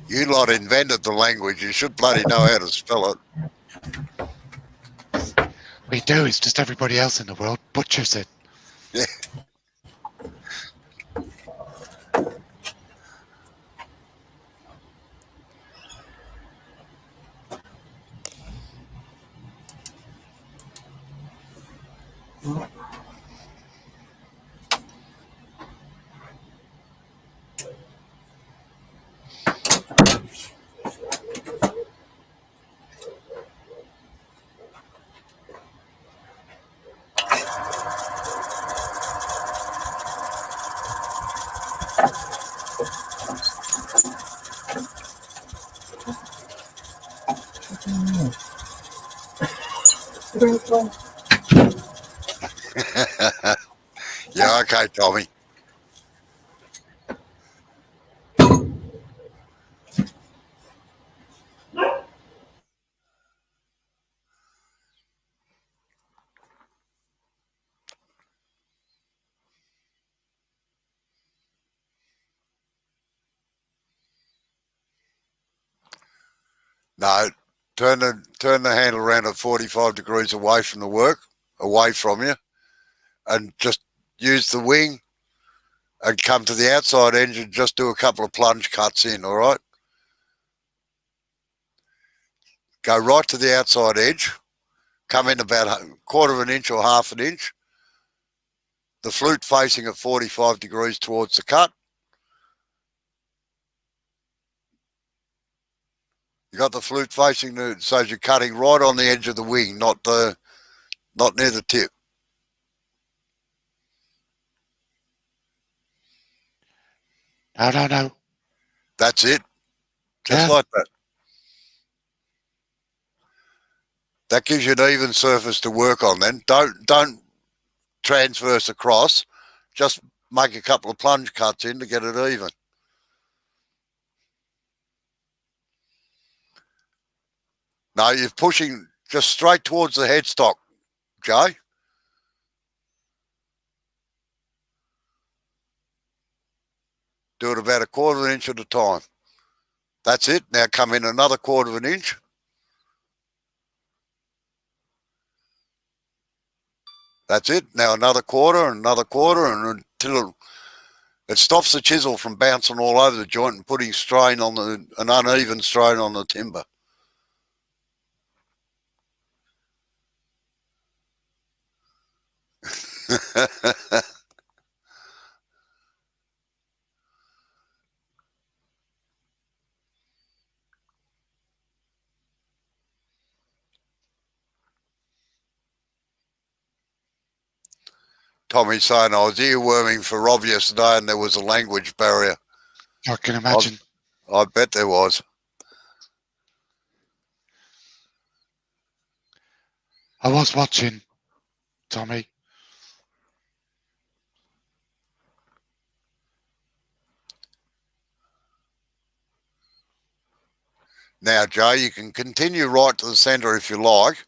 You lot invented the language. You should bloody know how to spell it. We do. It's just everybody else in the world butchers it. Yeah. Yeah, okay, Tommy. No, turn the handle around at 45 degrees away from the work, away from you, and just use the wing and come to the outside edge and just do a couple of plunge cuts in, all right? Go right to the outside edge, come in about a quarter of an inch or half an inch, the flute facing at 45 degrees towards the cut. You got the flute facing so you're cutting right on the edge of the wing, not near the tip. No. That's it. Just Yeah. like that. That gives you an even surface to work on then. Don't transverse across. Just make a couple of plunge cuts in to get it even. No, you're pushing just straight towards the headstock, Jay. Do it about a quarter of an inch at a time. That's it. Now come in another quarter of an inch. That's it. Now another quarter and until it stops the chisel from bouncing all over the joint and putting strain on an uneven strain on the timber. Tommy's saying I was earworming for Rob yesterday and there was a language barrier. I can imagine. I bet there was. I was watching, Tommy. Now, Jay, you can continue right to the centre if you like,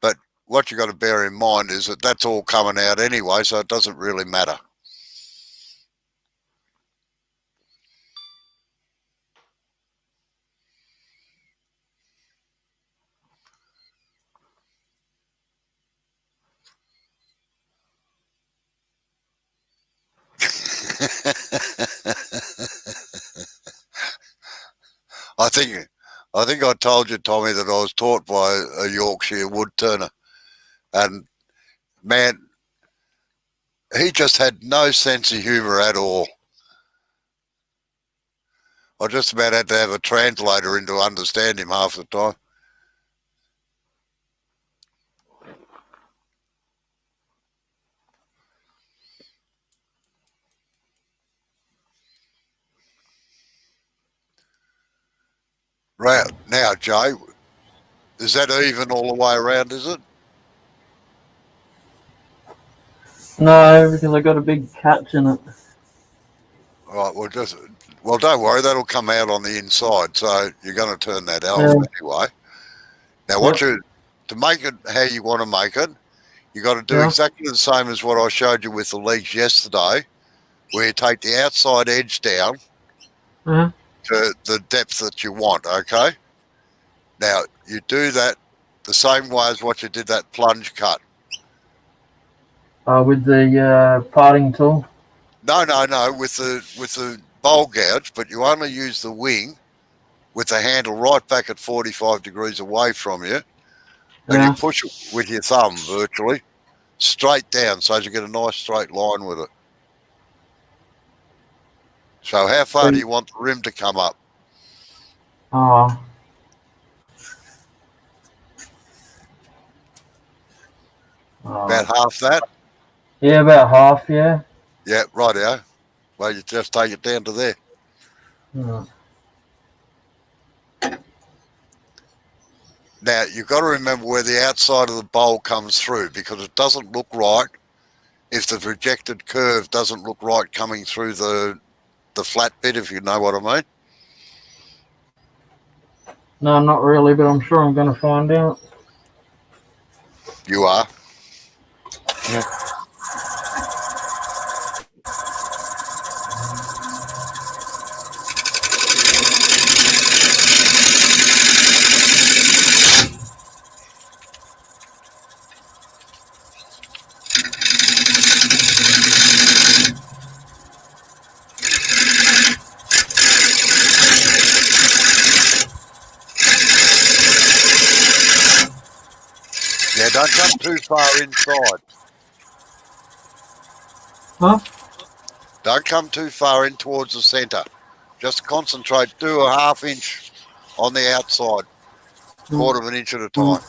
but what you've got to bear in mind is that that's all coming out anyway, so it doesn't really matter. I think I told you, Tommy, that I was taught by a Yorkshire wood turner, and man, he just had no sense of humour at all. I just about had to have a translator in to understand him half the time. Right now, Jay, is that even all the way around, is it? No, because I got a big catch in it. Right, well, don't worry, that'll come out on the inside, so you're going to turn that off anyway. Now, to make it how you want to make it, you got to do exactly the same as what I showed you with the legs yesterday, where you take the outside edge down to the depth that you want, okay? Now, you do that the same way as what you did that plunge cut. With the parting tool? No, with the bowl gouge, but you only use the wing with the handle right back at 45 degrees away from you, and you push it with your thumb virtually straight down so you get a nice straight line with it. So how far do you want the rim to come up? Oh. About half that? Yeah, about half, yeah. Yeah, rightio. Well, you just take it down to there. Now, you've got to remember where the outside of the bowl comes through because it doesn't look right if the projected curve doesn't look right coming through the flat bit, if you know what I mean. No, not really, but I'm sure I'm going to find out. You are. Yep. Yeah, don't come too far inside. Huh? Don't come too far in towards the centre. Just concentrate. Do a ½ inch on the outside, quarter of an inch at a time.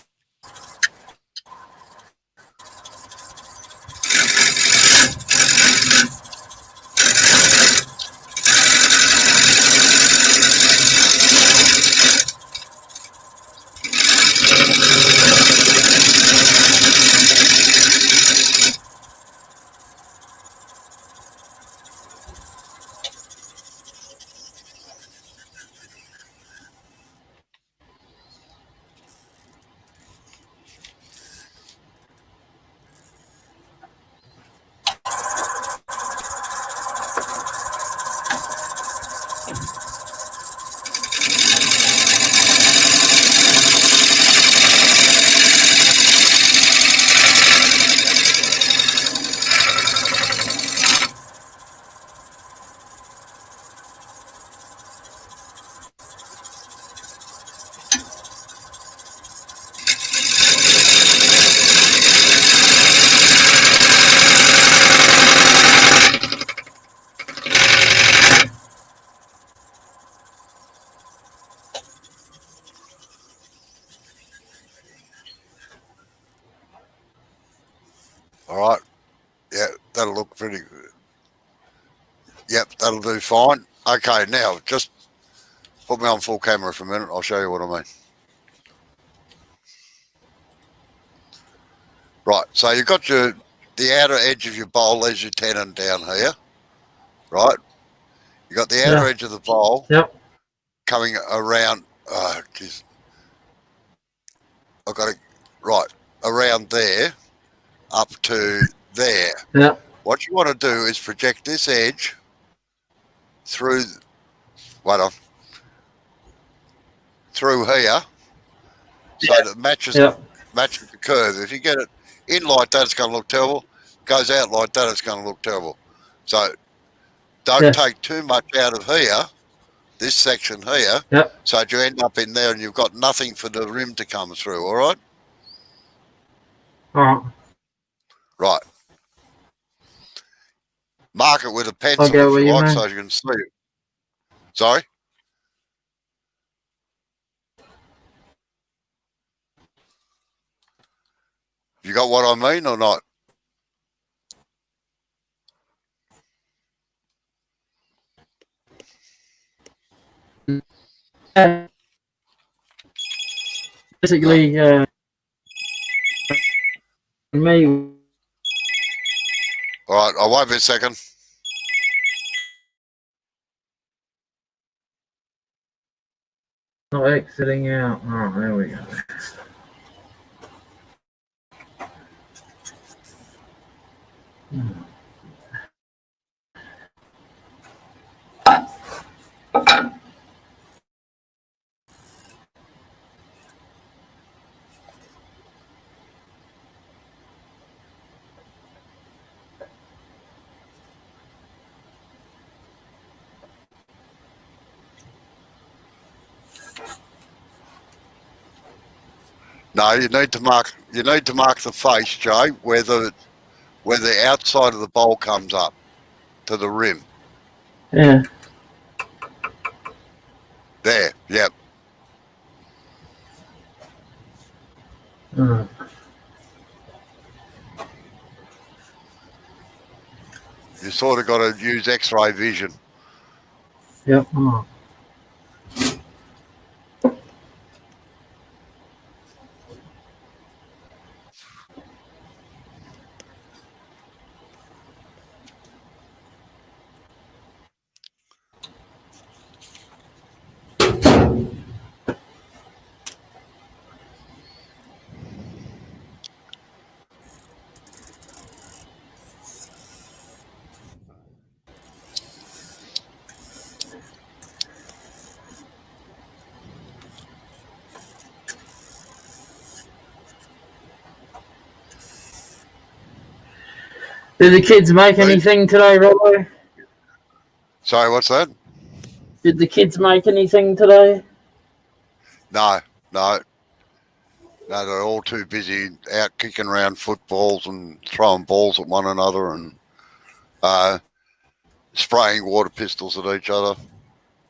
All right. Yeah, that'll look pretty good. Yep, that'll do fine. Okay, now just put me on full camera for a minute. I'll show you what I mean. Right, so you've got the outer edge of your bowl as your tenon down here, right? You got the outer edge of the bowl coming around. Oh, geez. I've got it right around there up to there. Yeah. What you want to do is project this edge through. Wait on. Through here, so that it matches the curve. If you get it in like that, it's going to look terrible. Goes out like that, it's going to look terrible. So don't take too much out of here, this section here, so that you end up in there and you've got nothing for the rim to come through, all right? All right. Right. Mark it with a pencil if you like, so you can see it. Sorry? You got what I mean or not? Basically, me. All right, I won't be a second. Not exiting out. Oh, there we go. No, you need to mark the face, Joe, where the outside of the bowl comes up to the rim. Yeah. There, yep. Mm. You sort of got to use X-ray vision. Yep. Oh. Did the kids make Right. anything today, Robbo? Sorry, what's that? Did the kids make anything today? No, no. No, they're all too busy out kicking around footballs and throwing balls at one another and spraying water pistols at each other.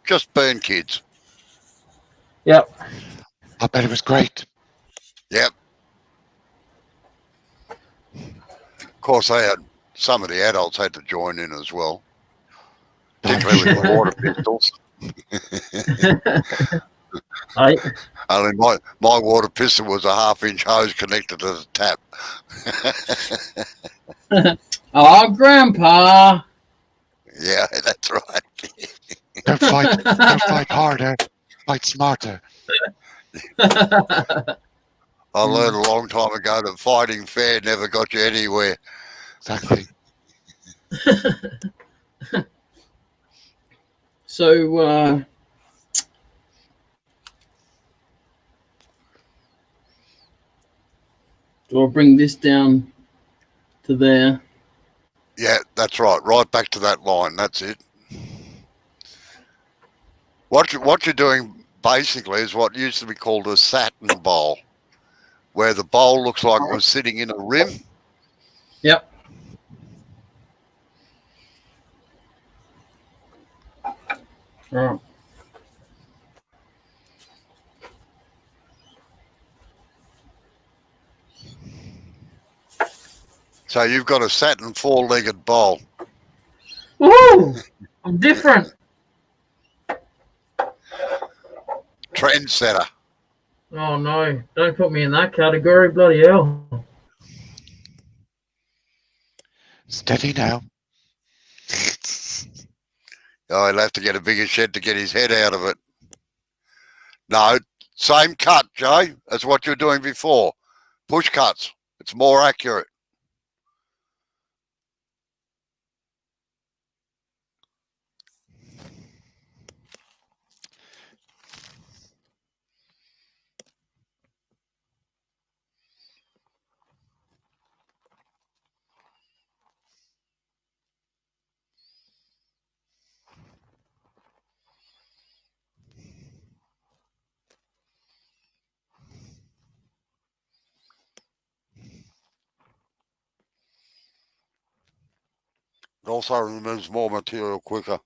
Just burn kids. Yep. I bet it was great. Yep. Of course, some of the adults had to join in as well, particularly with the water pistols. I mean, my water pistol was a 1/2-inch hose connected to the tap. Oh, Grandpa. Yeah, that's right. Don't fight harder, fight smarter. I learned a long time ago that fighting fair never got you anywhere. Exactly. So, do I bring this down to there? Yeah, that's right. Right back to that line. That's it. What you're doing basically is what used to be called a satin bowl, where the bowl looks like it was sitting in a rim. Yep. Right. So you've got a satin 4-legged bowl. Woo! I'm different. Trendsetter. Oh no! Don't put me in that category. Bloody hell! Steady now. Oh, he'll have to get a bigger shed to get his head out of it. No, same cut, Jay, as what you were doing before. Push cuts. It's more accurate. It also removes more material quicker.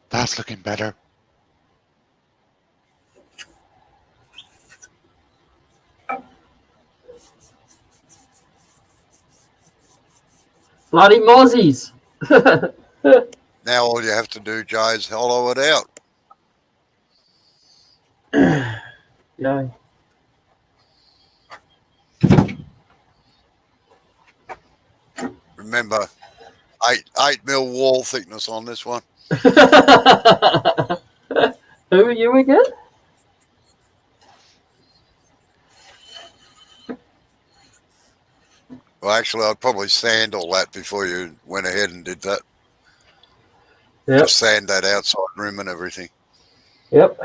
That's looking better. Bloody mozzies. Now all you have to do, Joe, is hollow it out. Yeah. Remember, 8mm wall thickness on this one. Who are you again? Well, actually, I'd probably sand all that before you went ahead and did that. Yep. Just sand that outside rim and everything. Yep.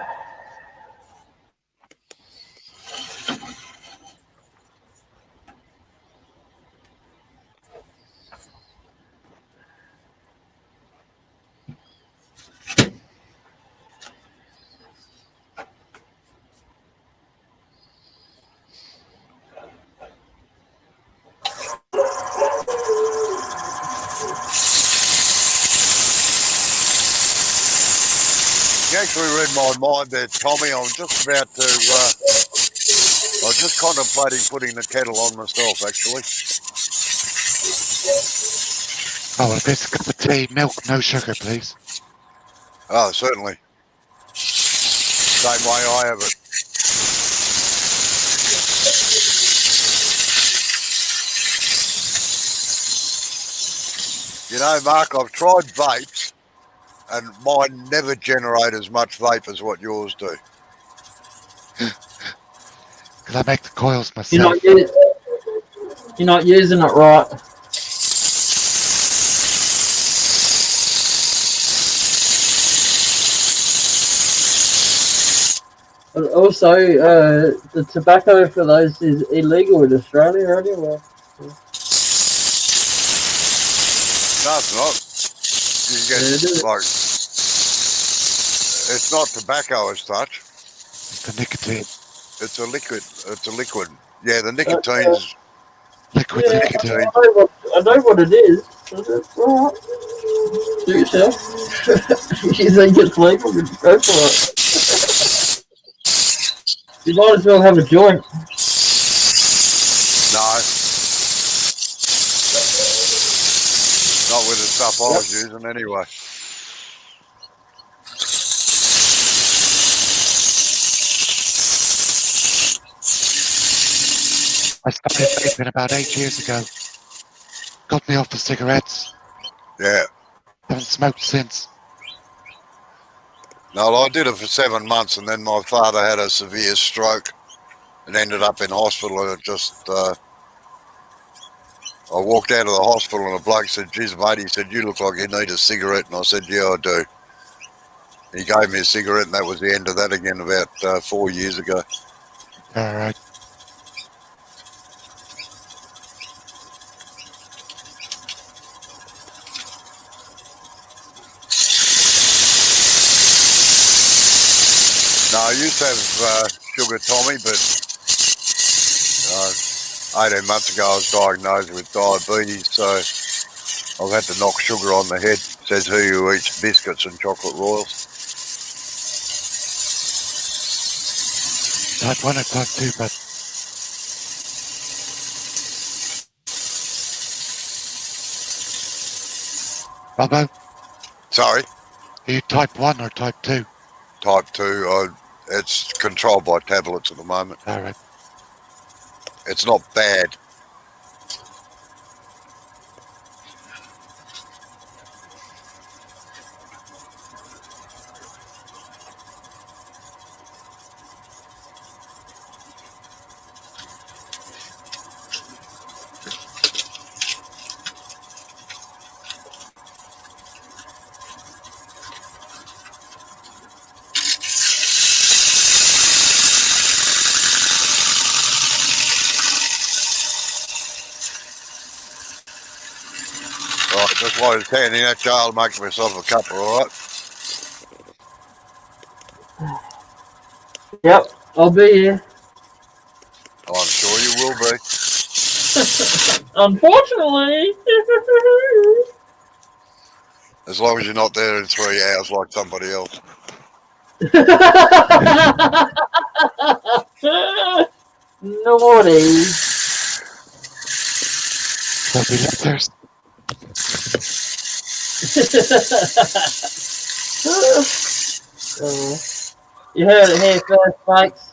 You actually read my mind there, Tommy. I'm just about to. I was just contemplating putting the kettle on myself, actually. Oh, a bit of cup of tea, milk, no sugar, please. Oh, certainly. Same way I have it. You know, Mark, I've tried vapes, and mine never generate as much vape as what yours do. Because I make the coils You're myself. not using it right. And also, the tobacco for those is illegal in Australia anyway. No, it's not. You can Yeah, it get, is. like, it's not tobacco as such. The nicotine. It's a liquid. It's a liquid. Yeah, the nicotine's Liquid Yeah, nicotine. I know what it is. Right. Do yourself. You think it's legal? Go for it. You might as well have a joint. no. Not with the stuff I was using anyway. I started vaping about 8 years ago. Got me off the cigarettes. Yeah. Haven't smoked since. No, I did it for 7 months, and then my father had a severe stroke and ended up in hospital. And it just, I walked out of the hospital, and a bloke said, "Geez, mate," he said, "you look like you need a cigarette." And I said, "Yeah, I do." He gave me a cigarette, and that was the end of that again about 4 years ago. All right. No, I used to have sugar, Tommy, but 18 months ago I was diagnosed with diabetes, so I've had to knock sugar on the head. Says who who eats biscuits and chocolate royals. Type 1 or type 2, but Robbo, Sorry, are you type 1 or type 2? type 2. It's controlled by tablets at the moment. All right. It's not bad. Right, just while he's handing that jar, I'll make myself a cuppa, all right? Yep, I'll be here. I'm sure you will be. Unfortunately. as long as you're not there in 3 hours like somebody else. Naughty. There'll be letters. Oh, you heard it here first, folks.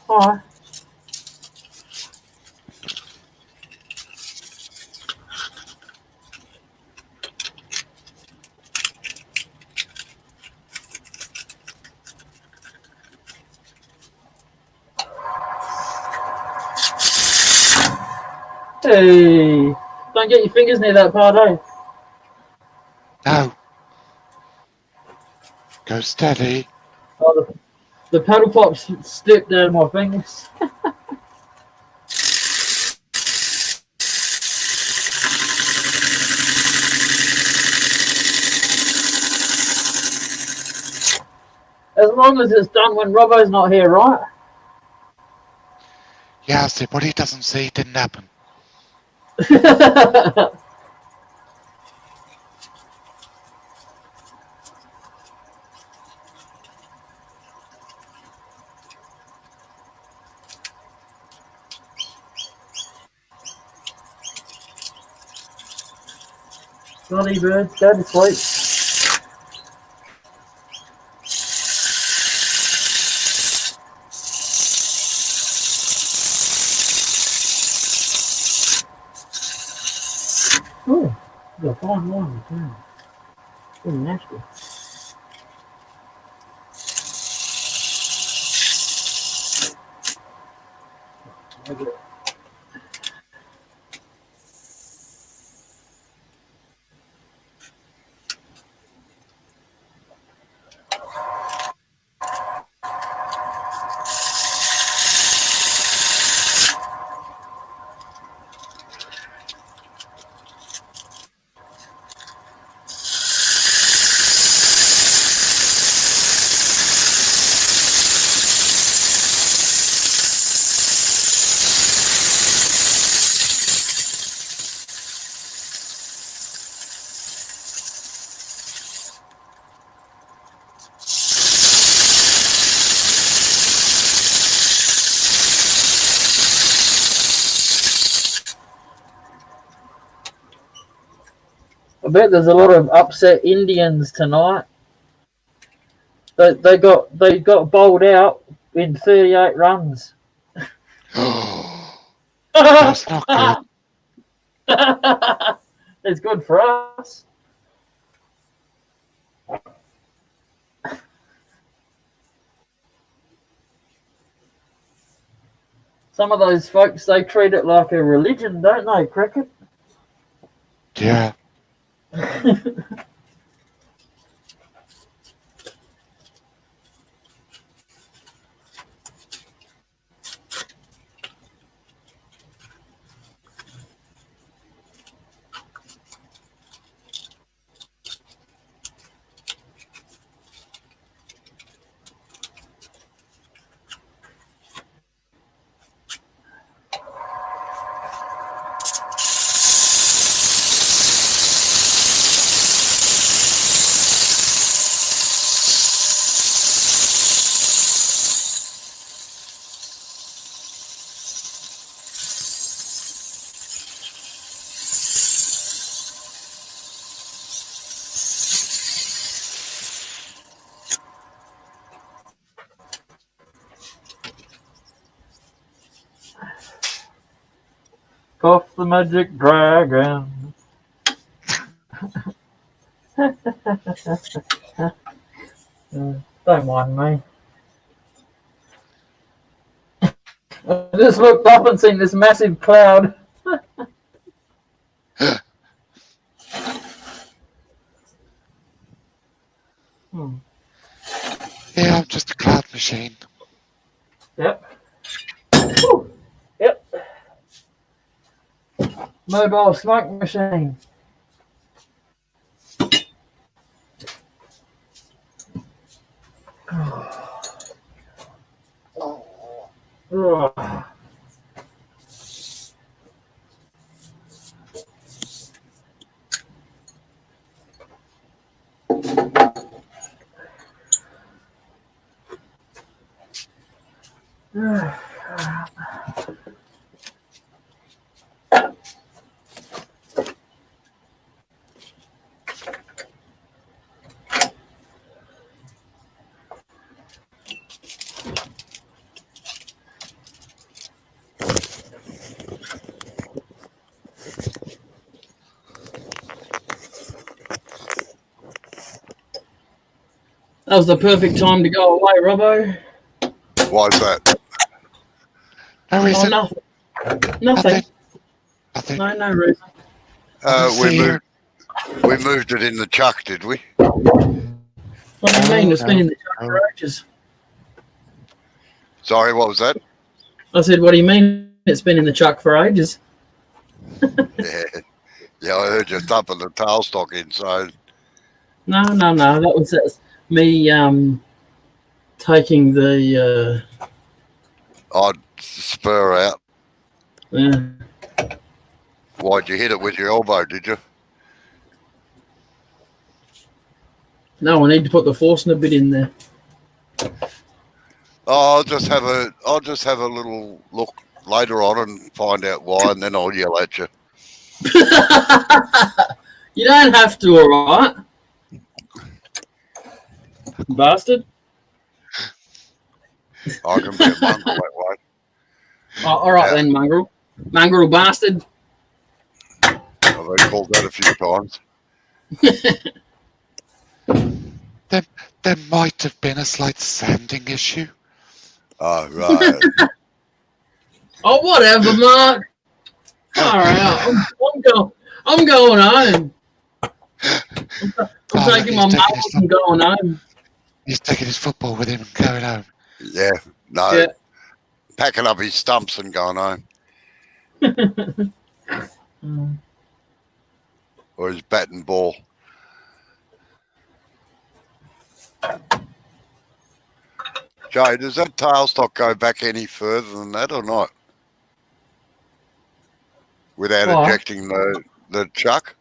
Hi. Hey, don't get your fingers near that part, eh? No. Go steady. Oh, the paddle pop slipped down my fingers. As long as it's done when Robbo's not here, right? Yeah, see, what he doesn't see didn't happen. Bloody birds, go to sleep. Oh, got a fine one too. Pretty nasty. I bet there's a lot of upset Indians tonight. They got bowled out in 38 runs. That's not good. It's good for us. Some of those folks, they treat it like a religion, don't they, cricket? Yeah. Puff the Magic Dragon. Don't mind me. I just looked up and seen this massive cloud. Yeah, I'm just a cloud machine. Yep. Whew. Yep. Mobile smoke machine. Ugh. That was the perfect time to go away, Robbo. Why is that? No Oh, reason. nothing. Nothing. Nothing. No reason. We See here. moved it in the chuck, did we? What do you mean? It's been No, in the chuck for ages. Sorry, what was that? I said, what do you mean? It's been in the chuck for ages. Yeah, I heard you thumping the tailstock inside. No. That was me taking the I'd spur out. yeah. Why'd you hit it with your elbow, did you? No, I need to put the force bit in there. Oh, I'll just have a little look later on and find out why, and then I'll yell at you. You don't have to, all right, bastard. I can be a mongrel that way. Oh, all right then, mongrel bastard. I've been called that a few times. There might have been a slight sounding issue. Oh, right. Oh, whatever, Mark. All right, I'm going home. I'm taking my marbles and going home. He's taking his football with him and going home. Yeah, no. Yeah. Packing up his stumps and going home. Or his bat and ball. Joe, does that tailstock go back any further than that or not? Without ejecting the chuck?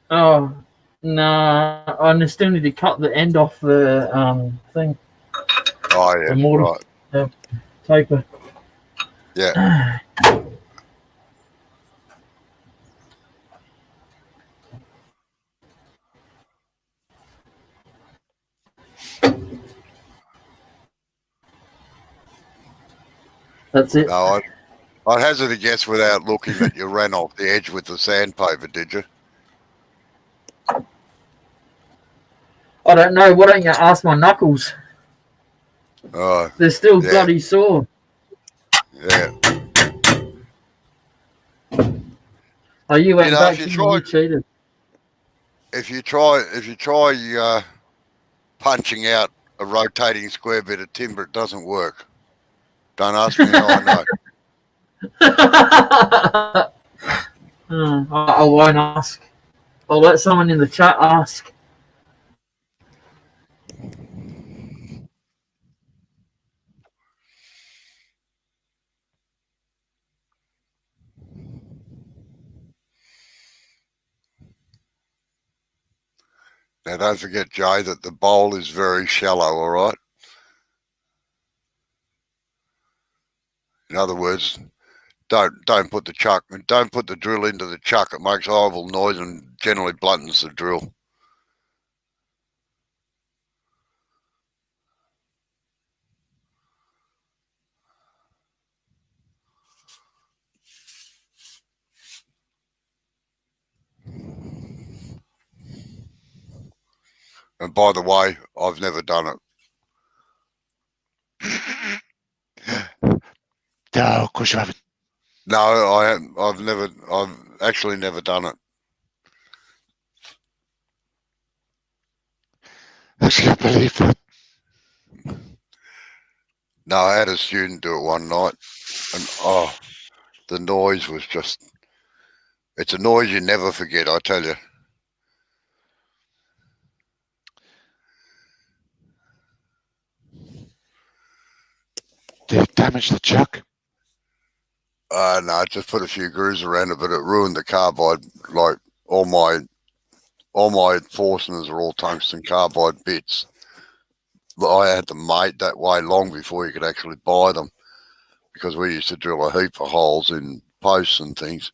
Oh, no. I still need to cut the end off the thing. Oh, yeah, The mortar, right. the taper. Yeah. That's it. No, I'd hazard a guess without looking that you ran off the edge with the sandpaper, did you? I don't know. Why don't you ask my knuckles? Oh, They're still bloody sore. Yeah. Oh, you went back if and you cheated. If you try punching out a rotating square bit of timber, it doesn't work. Don't ask me how I know. I won't ask. I'll let someone in the chat ask. Now, don't forget, Jay, that the bowl is very shallow, all right? In other words, don't put the drill into the chuck. It makes horrible noise and generally bluntens the drill. And by the way, I've never done it. No, of course you haven't. No, I haven't. I've actually never done it. I can't believe that. No, I had a student do it one night, and the noise was just—it's a noise you never forget, I tell you. Did it damage the chuck? No, just put a few grooves around it, but it ruined the carbide. Like all my Forstners are all tungsten carbide bits. But I had them made that way long before you could actually buy them, because we used to drill a heap of holes in posts and things,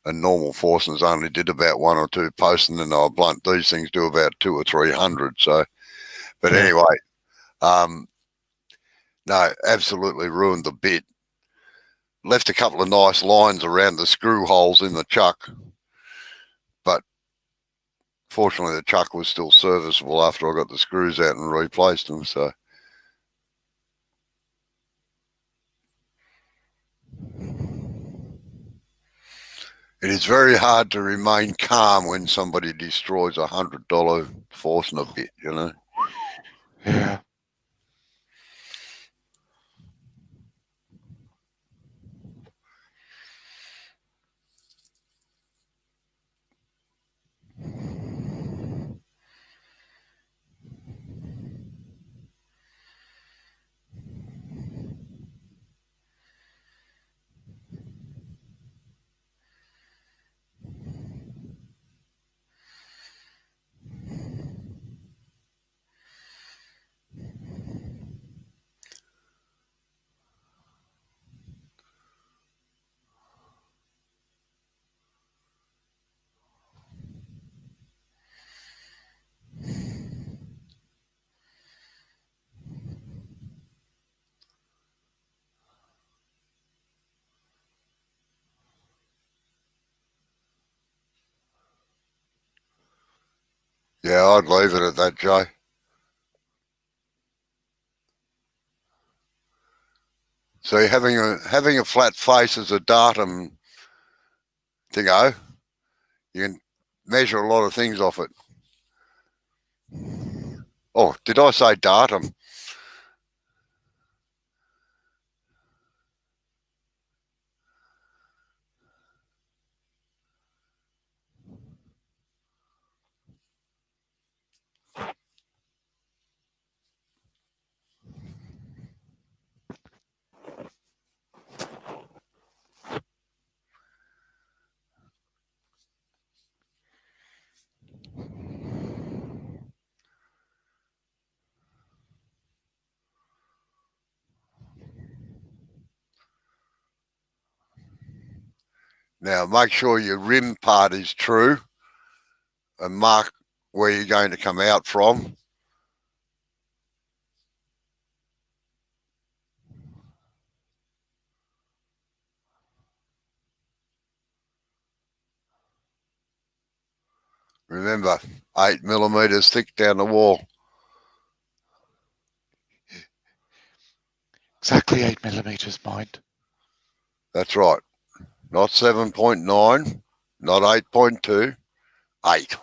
and normal Forstners only did about 1 or 2 posts, and then they were blunt. These things do about 200 or 300. So, but Yeah. anyway, no, absolutely ruined the bit. Left a couple of nice lines around the screw holes in the chuck, but fortunately the chuck was still serviceable after I got the screws out and replaced them. So it is very hard to remain calm when somebody destroys $100 Forstner bit, you know. Yeah. Yeah, I'd leave it at that, Joe. So having a flat face as a datum thingo, you can measure a lot of things off it. Oh, did I say datum? Now make sure your rim part is true and mark where you're going to come out from. Remember, 8mm thick down the wall. Exactly 8mm, mind. That's right. Not 7.9, not 8.2, 8.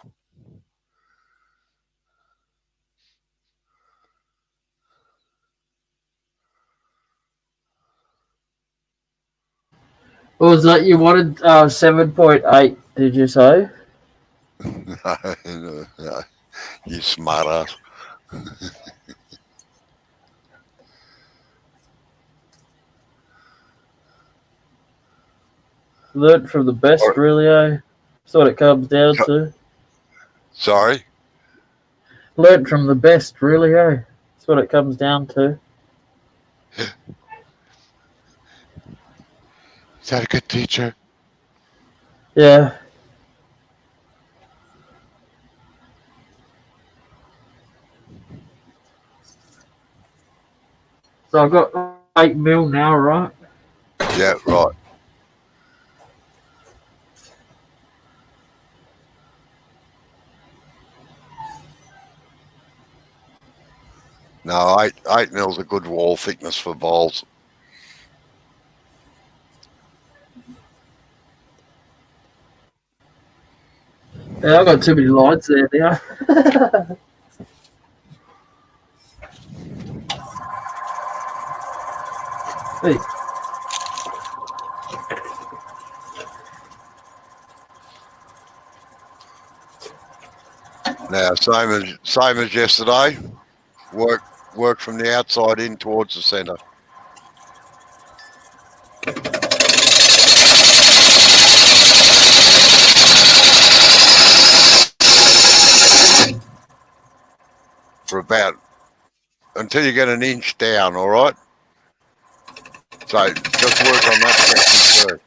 What was that you wanted? 7.8, did you say? No, you smart ass. Learn from the best, really, eh? That's what it comes down to. Sorry? Learn from the best, really, eh? That's what it comes down to. Is that a good teacher? Yeah. So I've got 8 mil now, right? Yeah, right. No, 8 mils a good wall thickness for bowls. Yeah, I've got too many lights there now. Hey, Now, same as yesterday. Work from the outside in towards the centre. For about until you get an inch down, all right? So just work on that section first.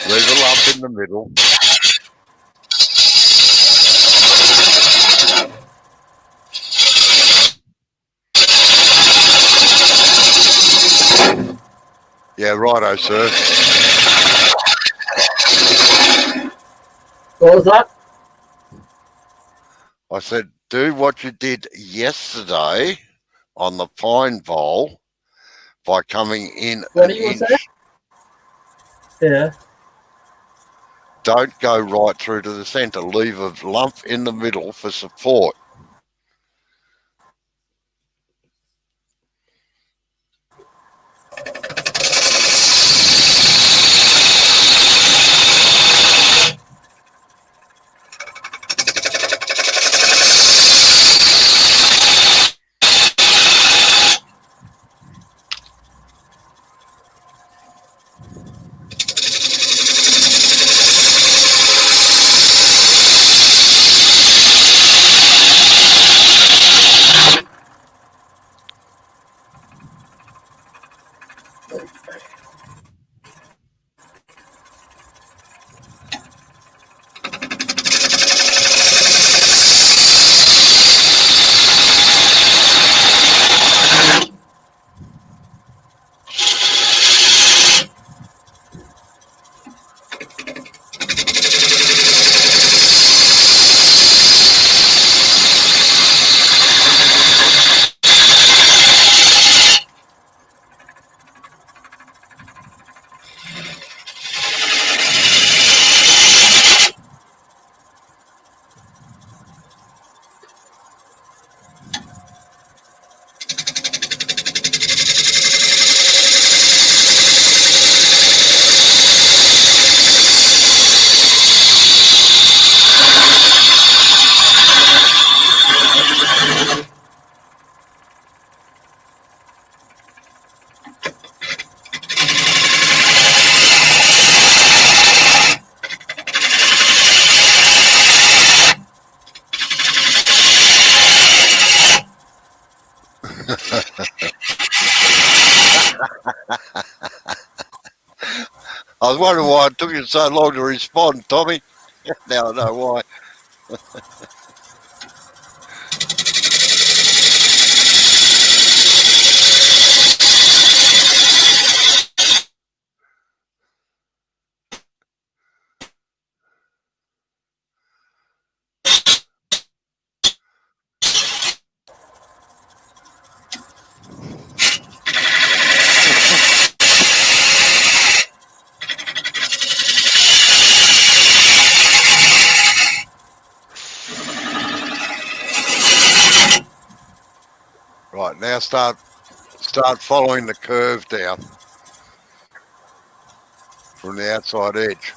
Leave a lump in the middle. Yeah, righto, sir. what was that? I said, do what you did yesterday on the pine bowl by coming in What an do you say? inch. Yeah. Don't go right through to the centre. Leave a lump in the middle for support. I was wondering why it took you so long to respond, Tommy. Now I know why. Right, now start following the curve down from the outside edge.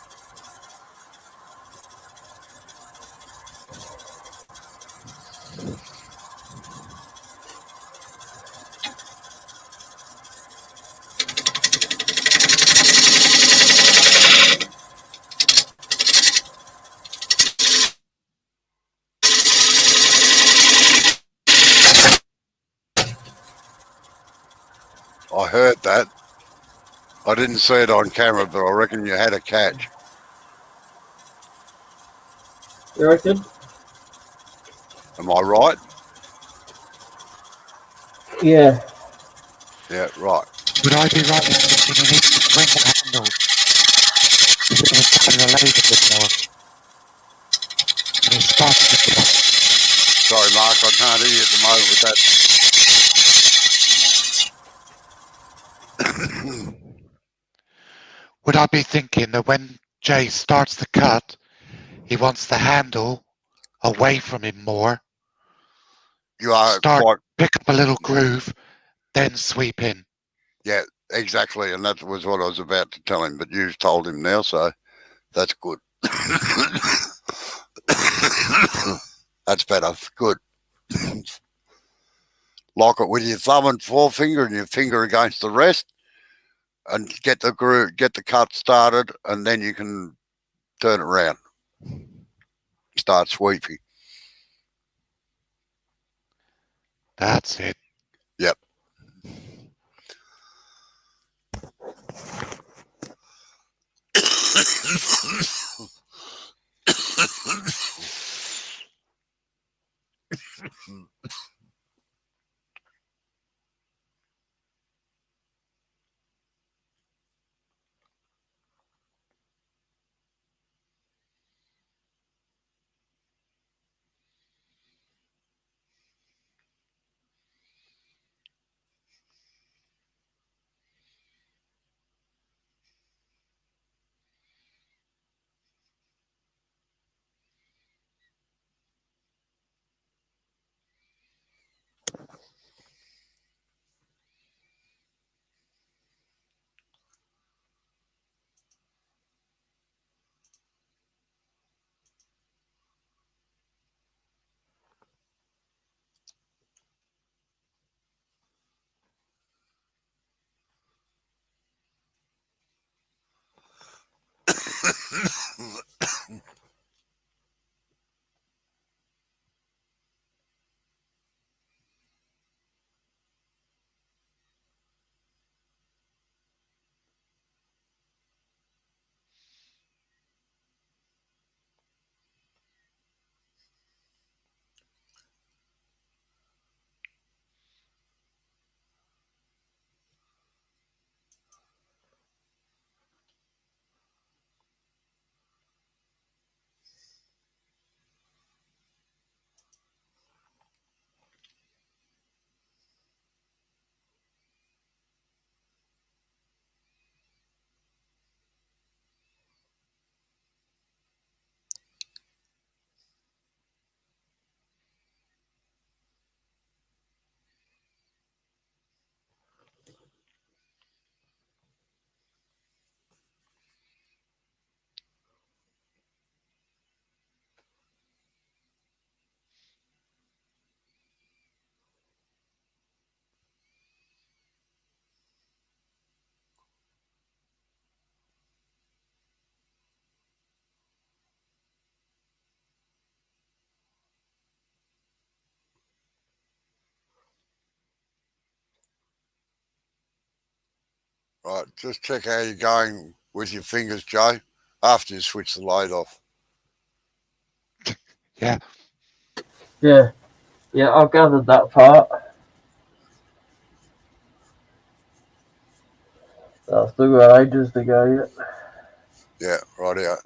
I heard that. I didn't see it on camera, but I reckon you had a catch. You reckon? Am I right? Yeah. Yeah, right. Would I be right in thinking he needs to swing the handle Mark. I can't hear you at the moment with that. Would I be thinking that when Jay starts the cut, he wants the handle away from him more? You are Start, quite... pick up a little groove, then sweep in. Yeah, exactly. And that was what I was about to tell him, but you've told him now, so that's good. That's better. Good. Lock it with your thumb and forefinger and your finger against the rest, and get the groove, get the cut started, and then you can turn it around. Start sweeping. That's it. Yep. Right, just check how you're going with your fingers, Joe, after you switch the load off. Yeah. Yeah, I've gathered that part. I've still got ages to go yet. Yeah, right out.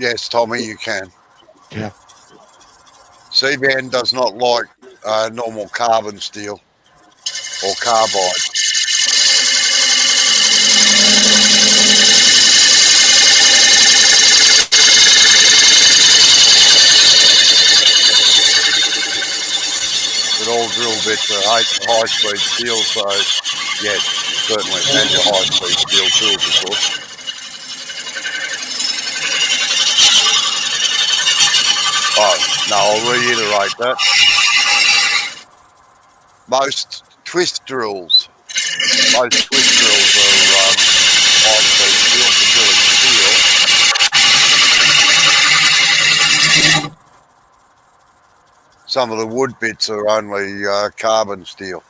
Yes, Tommy, you can. Yeah. CBN does not like normal carbon steel or carbide. But all drill bits are high-speed steel, so yes, certainly, and your high-speed steel tools, of course. Oh, no, I'll reiterate that. Most twist drills are high-speed steel for drilling steel. So some of the wood bits are only carbon steel.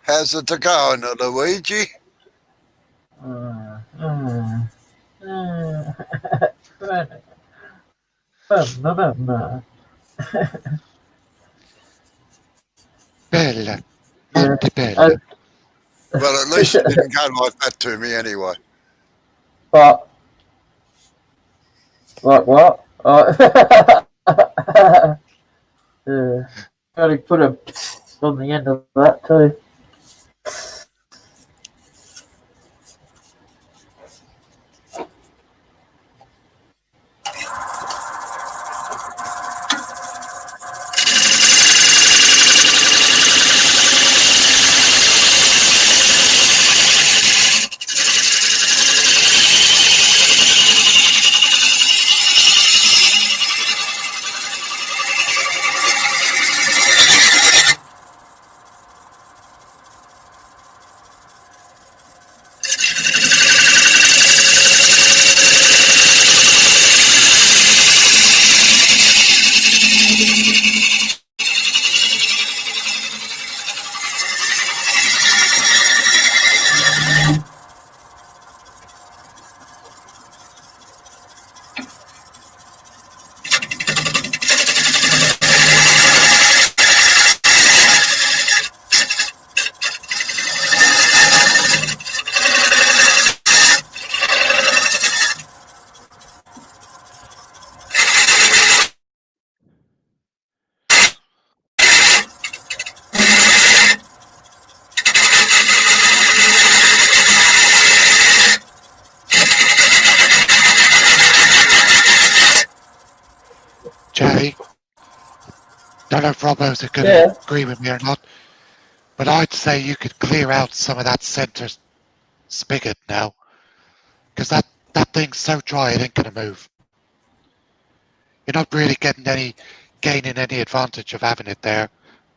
How's it going, Luigi? Bella. Montebella. Well, at least you didn't go like that to me anyway. But like what? Yeah. Gotta put a on the end of that too. Jay, don't know if Robbo's going Yeah. to agree with me or not, but I'd say you could clear out some of that center spigot now, because that thing's so dry it ain't going to move. You're not really gaining any advantage of having it there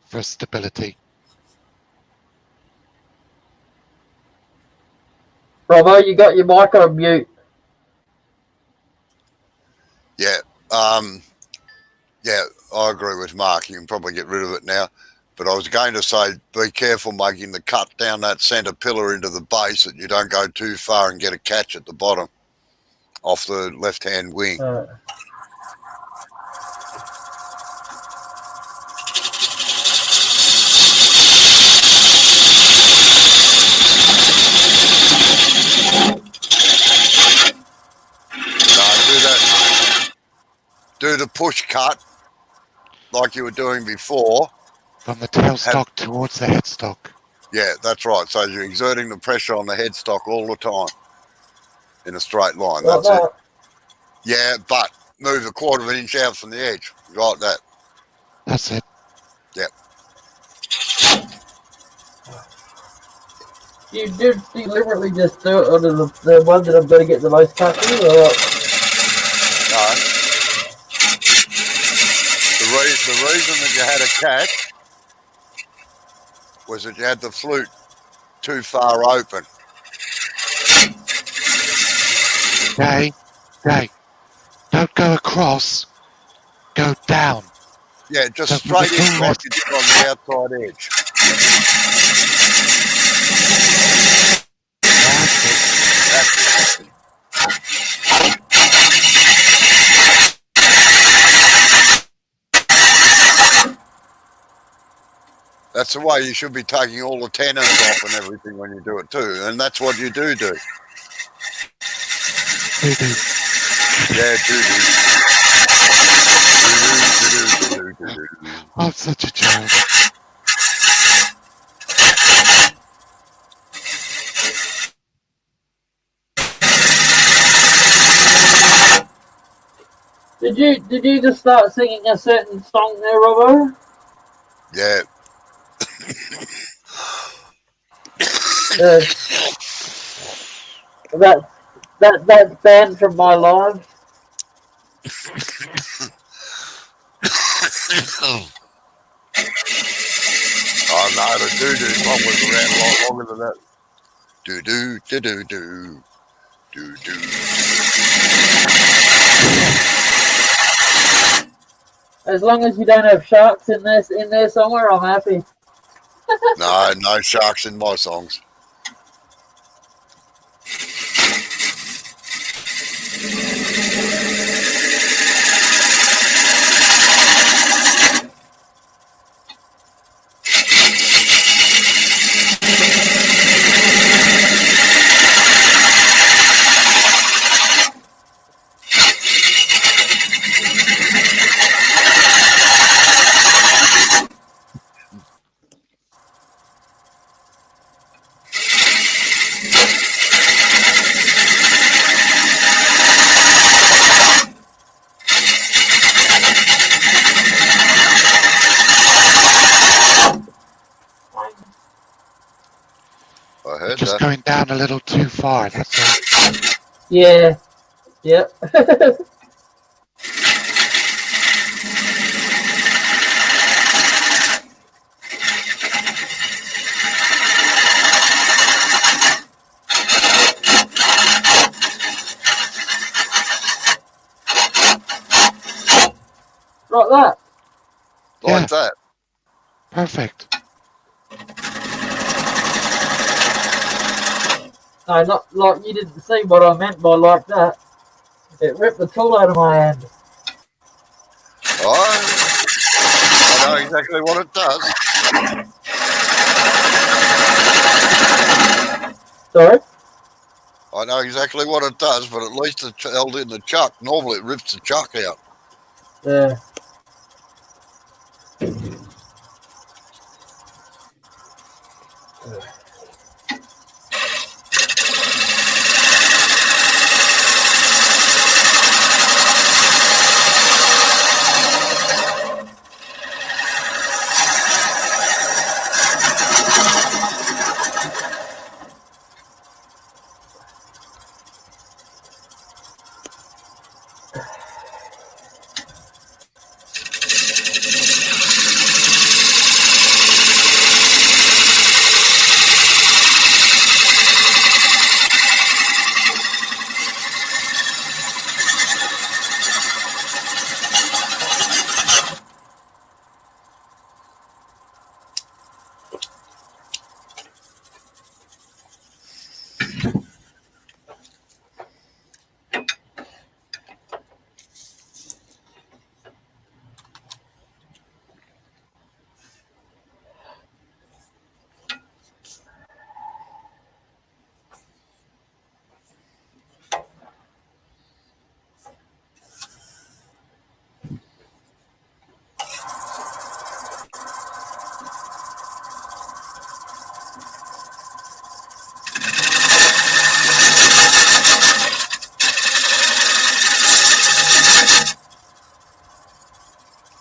for stability. Robbo, you got your mic on mute. Yeah, yeah, I agree with Mark. You can probably get rid of it now. But I was going to say, be careful making the cut down that centre pillar into the base that you don't go too far and get a catch at the bottom off the left-hand wing. Do the push cut like you were doing before. From the tailstock towards the headstock. Yeah, that's right. So you're exerting the pressure on the headstock all the time in a straight line. That's it. Yeah, but move a quarter of an inch out from the edge. Like that. That's it. Yep. You did deliberately just do it under the one that I'm going to get the most cut in, or what? No. The reason that you had a catch was that you had the flute too far open. Jay, don't go across. Go down. Yeah, just straight in like you did on the outside edge. That's it. That's the way you should be taking all the tenons off and everything when you do it too. And that's what you do. Do. Yeah, do. I'm such a child. Did you just start singing a certain song there, Robbo? Yeah. Uh, that band from my life. Oh no, the doo-doo song was around a lot longer than that. Do-do, do-do-do, do-do. As long as you don't have sharks in there somewhere, I'm happy. No sharks in my songs. I You're heard just that. going down a little too far, that's all. Yeah. Yep. Like that. Like Yeah, that. perfect. No, not like you didn't see what I meant by like that. It ripped the tool out of my hand. Oh, I know exactly what it does. Sorry? I know exactly what it does, but at least it's held in the chuck. Normally it rips the chuck out. Yeah.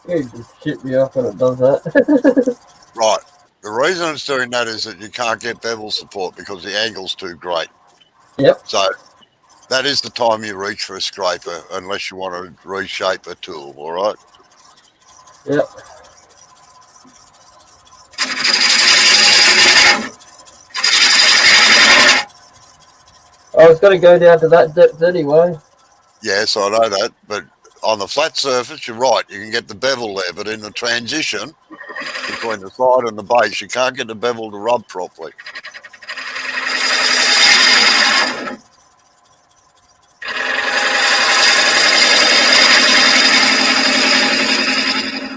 You just shit me off when it does that. Right. The reason it's doing that is that you can't get bevel support because the angle's too great. Yep. So that is the time you reach for a scraper, unless you want to reshape a tool, all right? Yep. I was going to go down to that depth anyway. Yes, I know that, but on the flat surface, you're right. You can get the bevel there, but in the transition between the side and the base, you can't get the bevel to rub properly.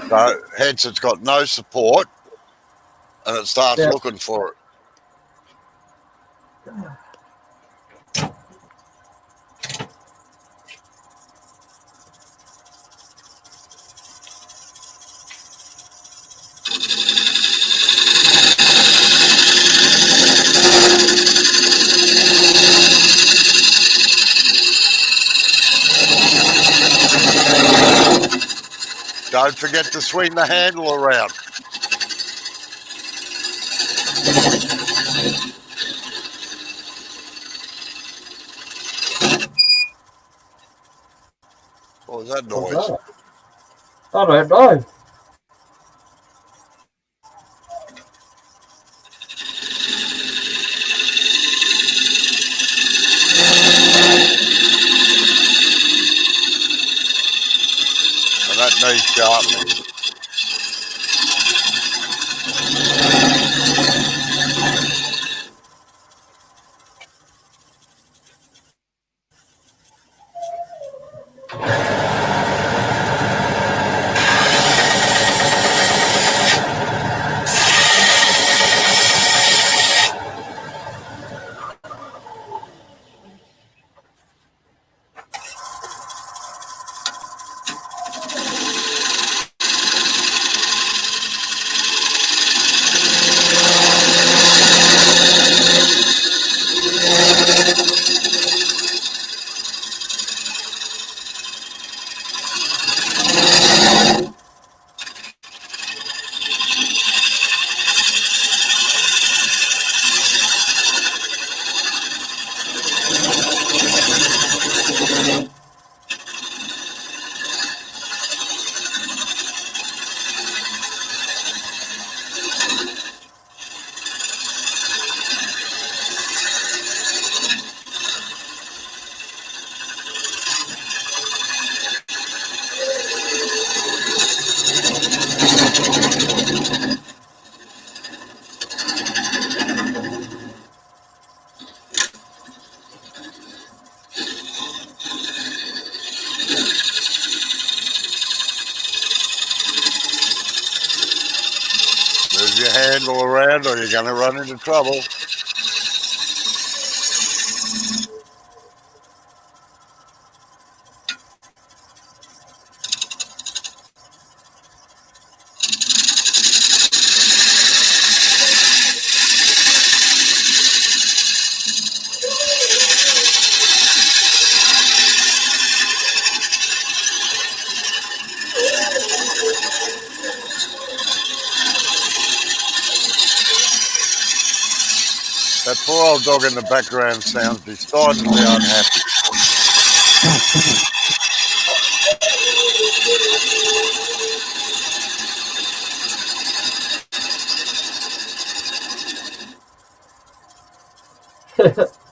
So, hence, it's got no support, and it starts Yep. looking for it. Don't forget to swing the handle around. What was that noise? What's that? I don't know. And that needs sharpening. Move your handle around or you're going to run into trouble. That poor old dog in the background sounds decidedly unhappy.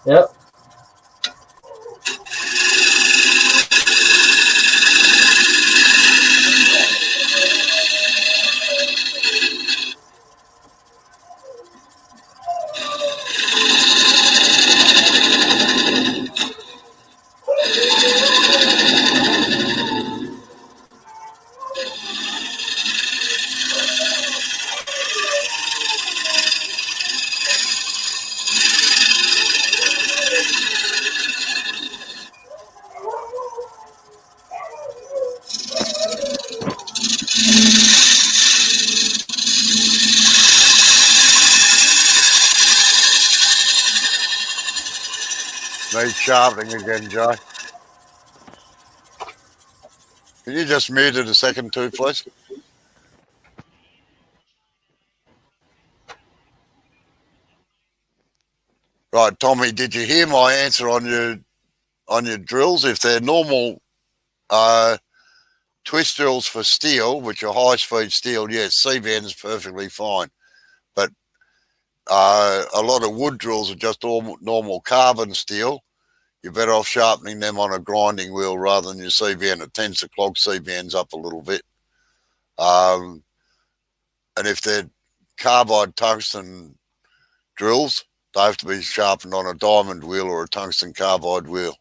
Yep. Needs sharpening again, Joe. Can you just mute it a second too, please? Right, Tommy, did you hear my answer on your drills? If they're normal twist drills for steel, which are high-speed steel, yes, CVN is perfectly fine. But a lot of wood drills are just normal carbon steel. You're better off sharpening them on a grinding wheel rather than your CVN. It tends to clog CVNs up a little bit. And if they're carbide tungsten drills, they have to be sharpened on a diamond wheel or a tungsten carbide wheel.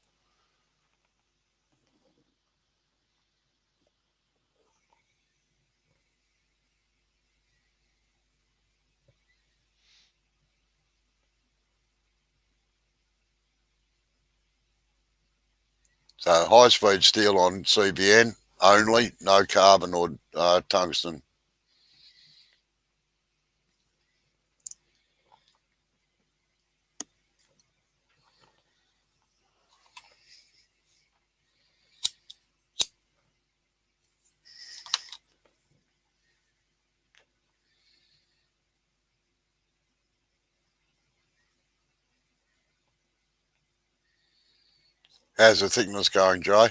So high-speed steel on CBN only, no carbon or tungsten. How's the thickness going, Jay?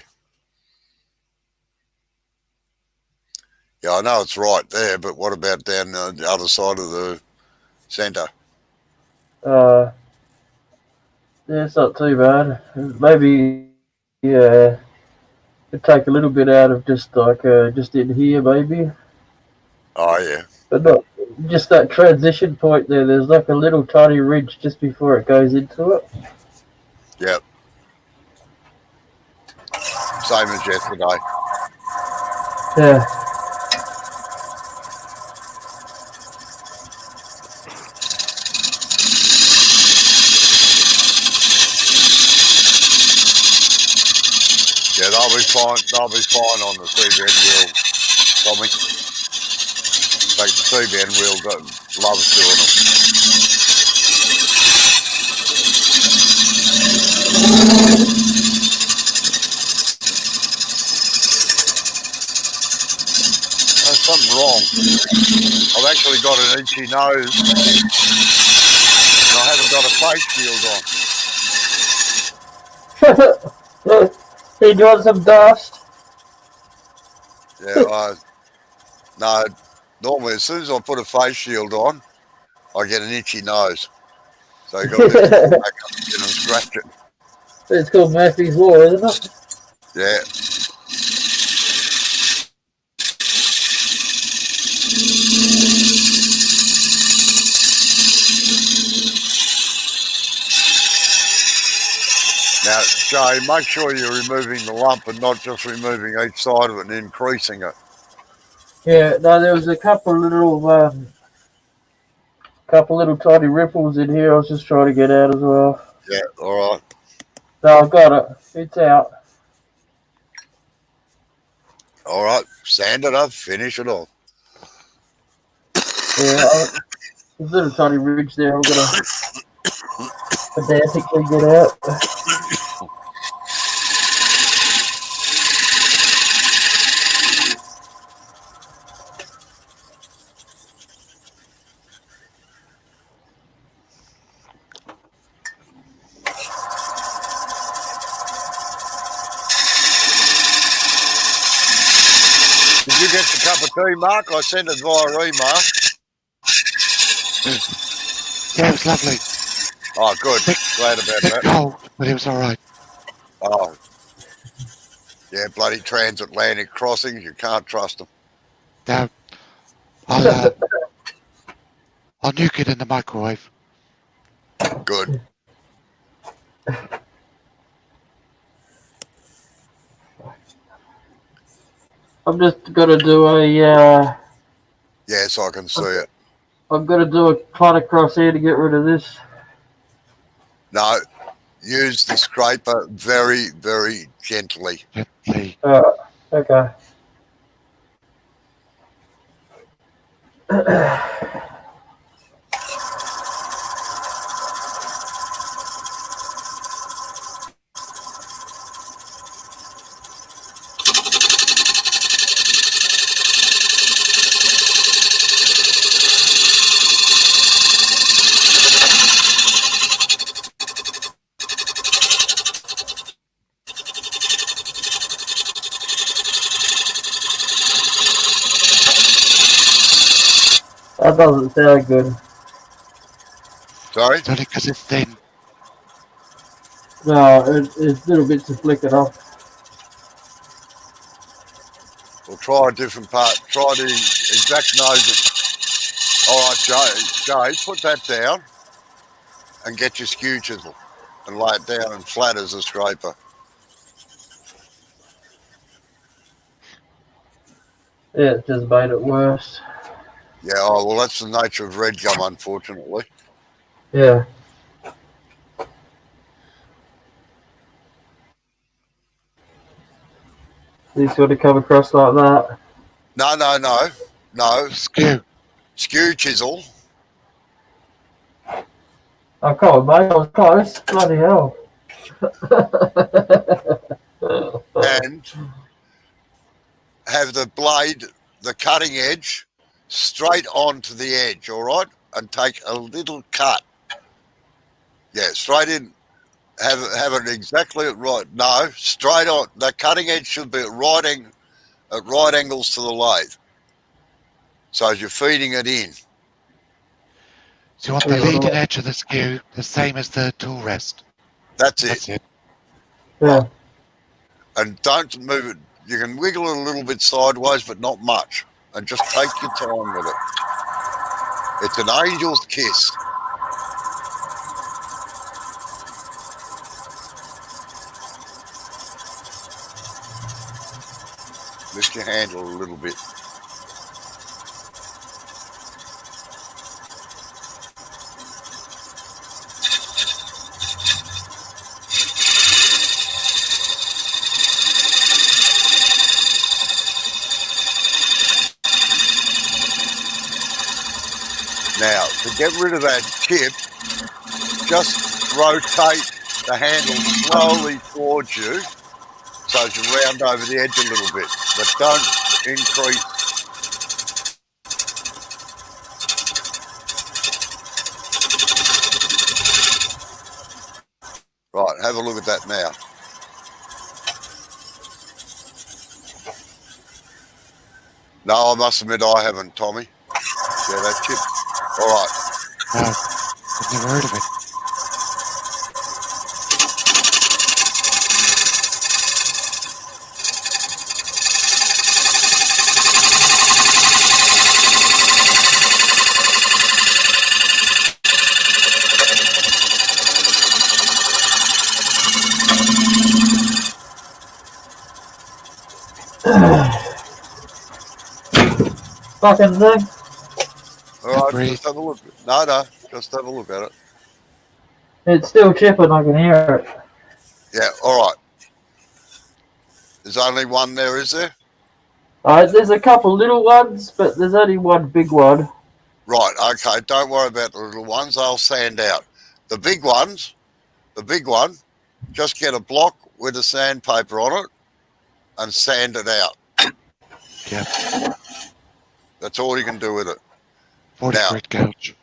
Yeah, I know it's right there, but what about down the other side of the centre? Yeah, it's not too bad. Maybe, could take a little bit out of just in here, maybe. Oh, yeah. But not just that transition point there. There's like a little tiny ridge just before it goes into it. Yep. Same as yesterday. Yeah. Yeah, they'll be fine. They'll be fine on the CBN wheel, Tommy. In fact, the CBN wheel loves doing them. There's something wrong. I've actually got an itchy nose, and I haven't got a face shield on. He doing some dust. Yeah, no. Normally, as soon as I put a face shield on, I get an itchy nose. So you got to lift it back up again and scratch it. It's called Murphy's Law, isn't it? Yeah. Now, Jay, make sure you're removing the lump and not just removing each side of it and increasing it. Yeah. No, there was a couple little tiny ripples in here. I was just trying to get out as well. Yeah, all right. No, I got it. It's out. All right, sand it up, finish it off. Yeah. There's a little tiny ridge there. I'm gonna pedantically get out. Did you get the cup of tea, Mark? I sent it via email. Yeah, it was lovely. Oh, good. Glad about Bit that. cold, but it was all right. Oh, yeah, bloody transatlantic crossings. You can't trust them. Now, I'll nuke it in the microwave. Good. I'm just gonna do a. Yes, I can see it. I'm gonna do a cut across here to get rid of this. No, use the scraper very, very gently. Gently. Okay. That doesn't sound good. Sorry? It's only because it's thin. No, it's little bits of flicking off. We'll try a different part. Try the exact nose. All right, Jay, put that down and get your skew chisel and lay it down and flat as a scraper. Yeah, it just made it worse. Yeah, oh, well, that's the nature of red gum, unfortunately. Yeah. You sort of come across like that. No. Skew. Skew chisel. I can't, mate. I was close. Bloody hell. And have the blade, the cutting edge, straight onto the edge, all right? And take a little cut. Yeah, straight in have it exactly right. No, straight on. The cutting edge should be at right angles to the lathe. So as you're feeding it in. So you want the leading edge of the skew the same as the tool rest. That's it. That's it. Yeah. Right. And don't move it. You can wiggle it a little bit sideways, but not much. And just take your time with it. It's an angel's kiss. Lift your handle a little bit. Now, to get rid of that chip, just rotate the handle slowly towards you so as you round over the edge a little bit, but don't increase. Right, have a look at that now. No, I must admit I haven't, Tommy. Yeah, that chip. All right. No, I've never heard of it. Fucking thing. All right, Breathe. just have a look. No, just have a look at it. It's still chipping, I can hear it. Yeah, all right. There's only one there, is there? There's a couple little ones, but there's only one big one. Right, okay. Don't worry about the little ones. They'll sand out. The big one, just get a block with a sandpaper on it and sand it out. Yeah. That's all you can do with it. 40 Now, grit gouge.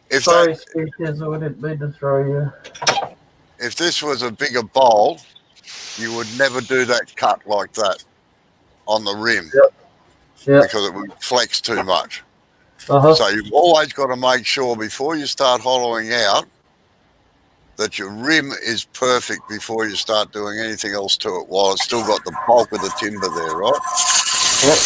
If Sorry, that, speakers, I didn't mean to throw you. if this was a bigger bowl, you would never do that cut like that on the rim. Yep. Because it would flex too much. Uh-huh. So you've always got to make sure before you start hollowing out that your rim is perfect before you start doing anything else to it while it's still got the bulk of the timber there, right? Yep.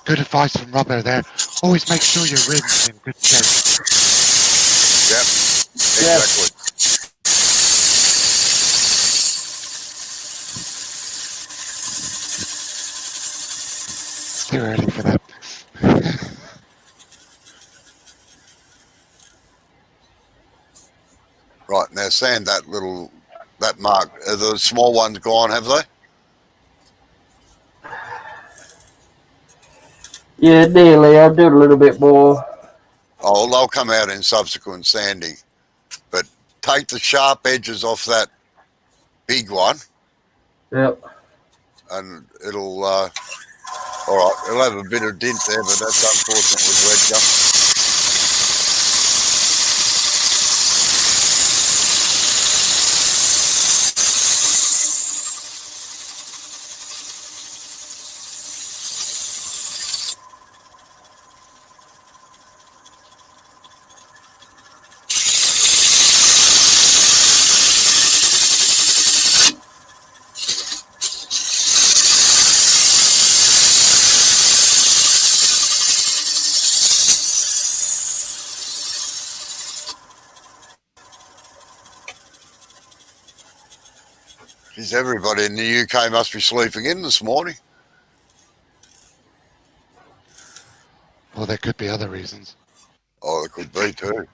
Good advice from Robert there. Always make sure your rim's in good shape. Yep, exactly. It's too early for that. Right, now sand that mark. Are the small ones gone, have they? Yeah, nearly. I'll do a little bit more. Oh, they'll come out in subsequent sanding. But take the sharp edges off that big one. Yep. And it'll, all right, it'll have a bit of dint there, but that's unfortunate with red gum. Geez, everybody in the UK must be sleeping in this morning. Well, there could be other reasons. Oh, it could be too.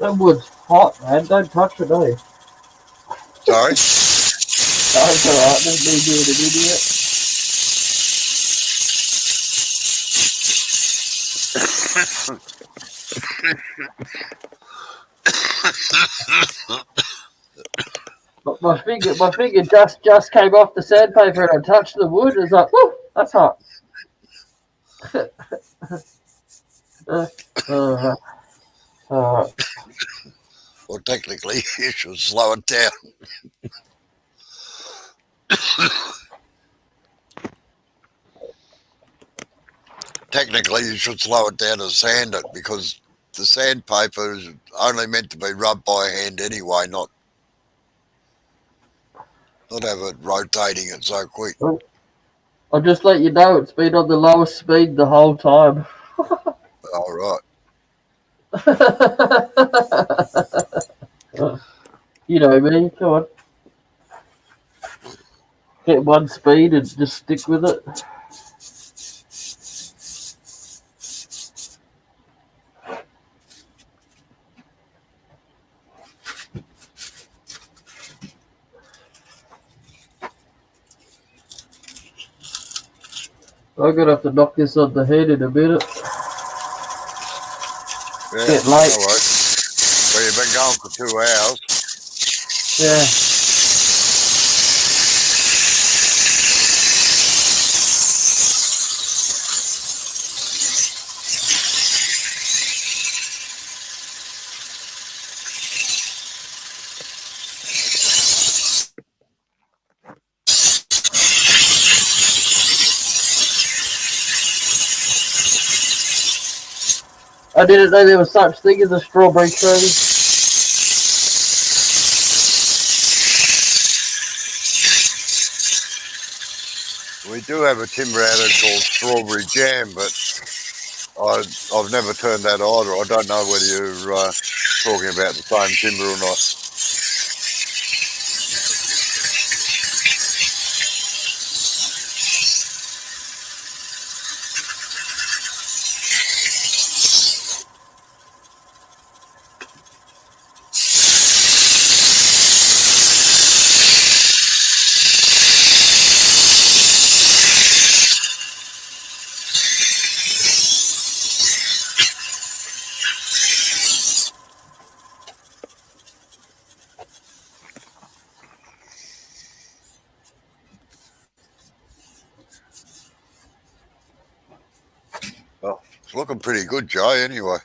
That wood's hot, man. Don't touch it, eh? Sorry? That's alright. Don't be being an idiot. My finger just came off the sandpaper and I touched the wood. It's like, whoo, that's hot. uh, Well, technically, you should slow it down. Technically, you should slow it down and sand it because the sandpaper is only meant to be rubbed by hand anyway, not have it rotating it so quick. I'll just let you know it's been on the lowest speed the whole time. All right. You know me, come on. Get one speed and just stick with it. I'm gonna have to knock this on the head in a minute. Yeah, Get late. no worries. Well, you've been going for 2 hours. Yeah. I didn't know there was such thing as a strawberry tree. We do have a timber out there called strawberry jam, but I've never turned that either. I don't know whether you're talking about the same timber or not. Well, it's looking pretty good, Joe, anyway.